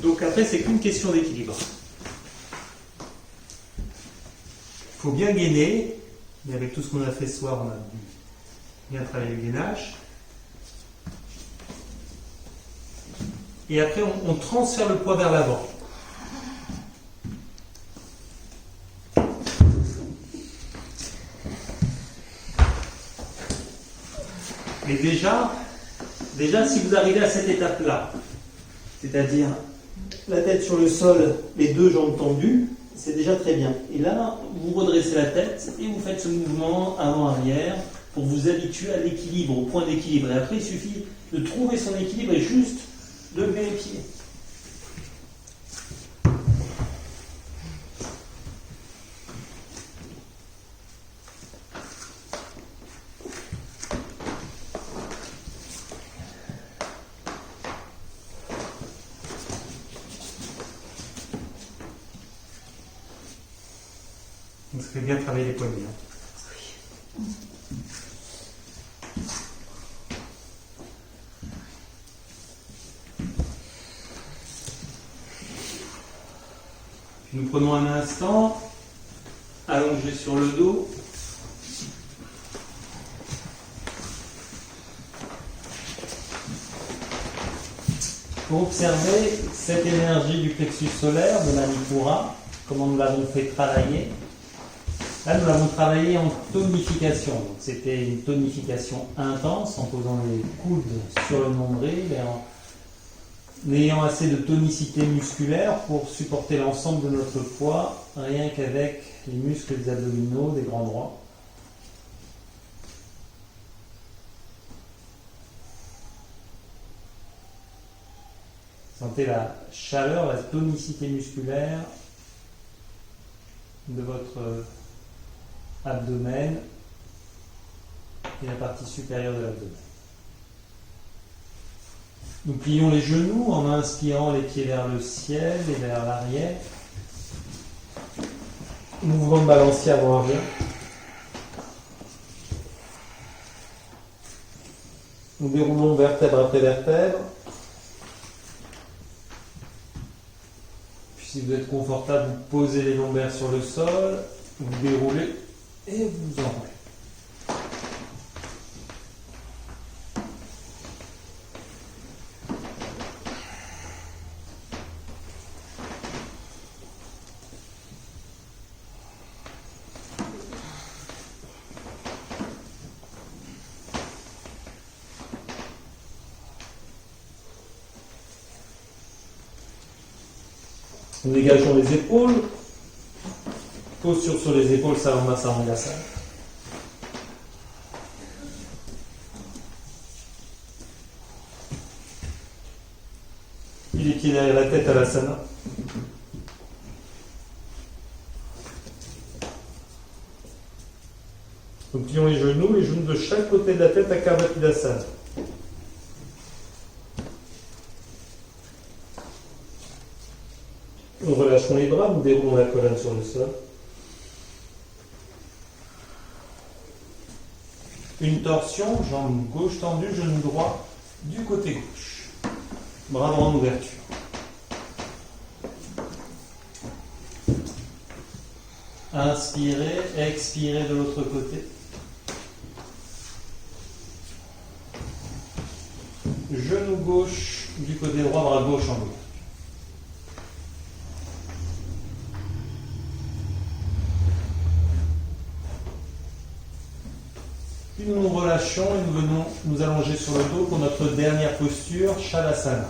Donc après, c'est qu'une question d'équilibre. Il faut bien gainer, mais avec tout ce qu'on a fait ce soir, on a bien travaillé le gainage. Et après, on transfère le poids vers l'avant. Mais déjà, si vous arrivez à cette étape-là, c'est-à-dire la tête sur le sol, les deux jambes tendues, c'est déjà très bien. Et là, vous redressez la tête et vous faites ce mouvement avant-arrière pour vous habituer à l'équilibre, au point d'équilibre. Et après, il suffit de trouver son équilibre et juste de lever les pieds. Donc ça fait bien travailler les poignets. Oui. Puis nous prenons un instant, allongé sur le dos. faut observer cette énergie du plexus solaire de Manipura, comment nous l'avons fait travailler. Là, nous l'avons travaillé en tonification. Donc, c'était une tonification intense en posant les coudes sur le nombril et en ayant assez de tonicité musculaire pour supporter l'ensemble de notre poids, rien qu'avec les muscles des abdominaux, des grands droits. Sentez la chaleur, la tonicité musculaire de votre abdomen et la partie supérieure de l'abdomen. Nous plions les genoux en inspirant les pieds vers le ciel et vers l'arrière. Mouvement de balancier avant-arrière. Nous déroulons vertèbre après vertèbre. Puis si vous êtes confortable, vous posez les lombaires sur le sol, vous déroulez et vous enroulez. Nous dégageons les épaules. Posture sur les épaules, Savama Sarangasana. Puis les pieds derrière la tête à l'asana. Nous plions les genoux de chaque côté de la tête à Kavapidasana. Nous relâchons les bras, nous déroulons la colonne sur le sol. Une torsion, jambe gauche tendue, genou droit du côté gauche. Bras droit en ouverture. Inspirez, expirez de l'autre côté. Genou gauche du côté droit, bras gauche en ouverture. Puis nous nous relâchons et nous venons nous allonger sur le dos pour notre dernière posture, Shavasana.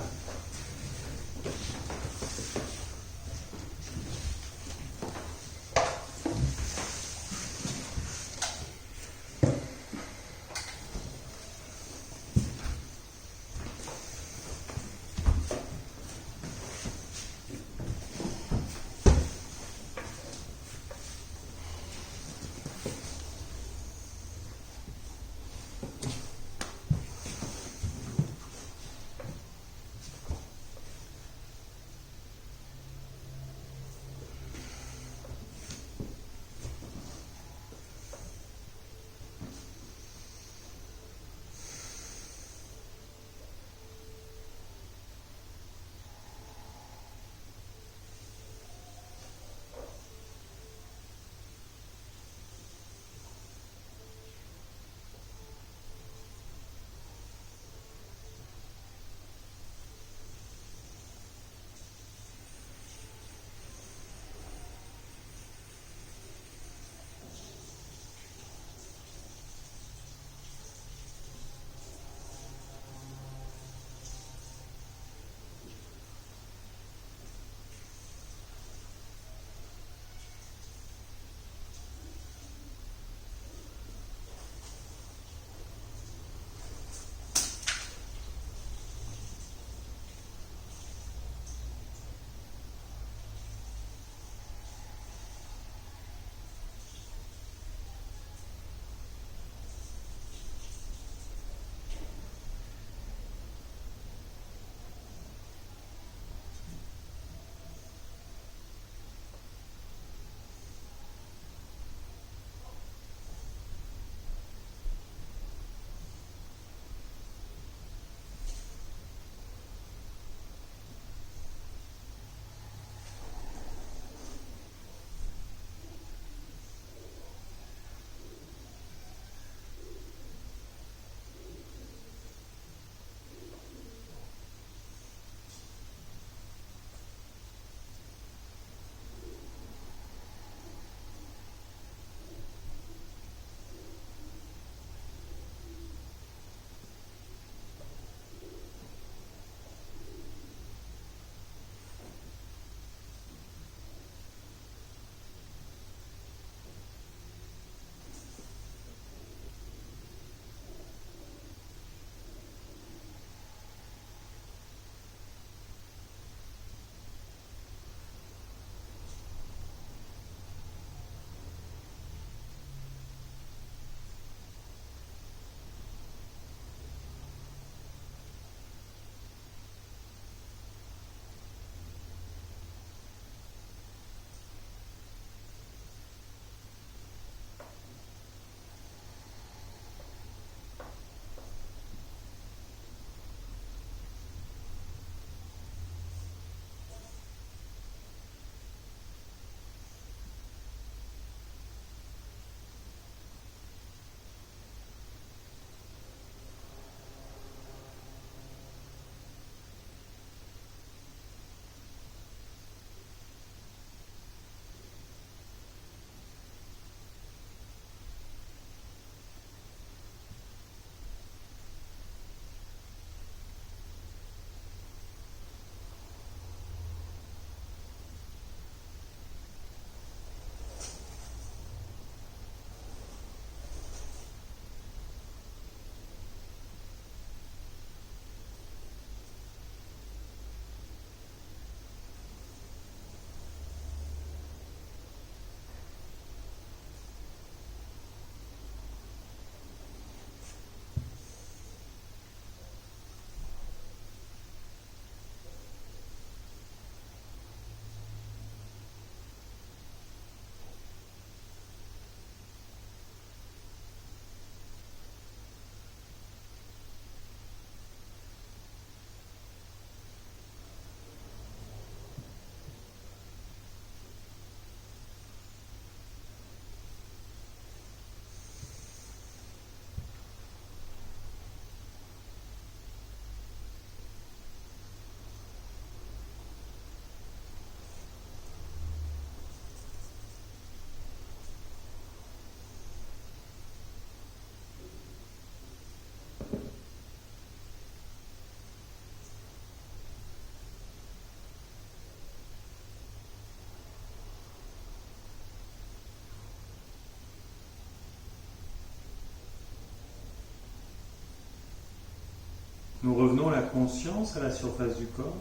Nous revenons la conscience à la surface du corps.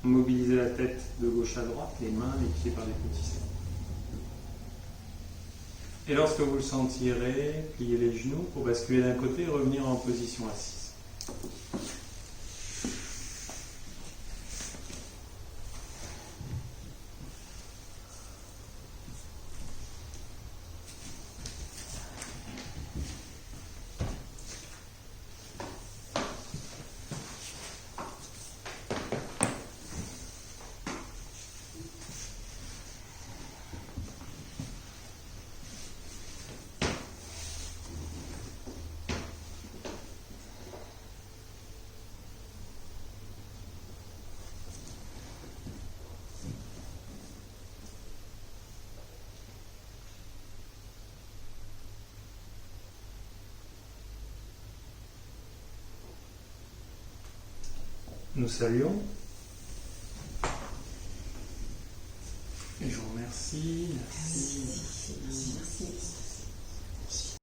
Mobilisez la tête de gauche à droite, les mains, les pieds par des petits cercles. Et lorsque vous le sentirez, pliez les genoux pour basculer d'un côté et revenir en position assise. Nous saluons. Et je vous remercie. Merci.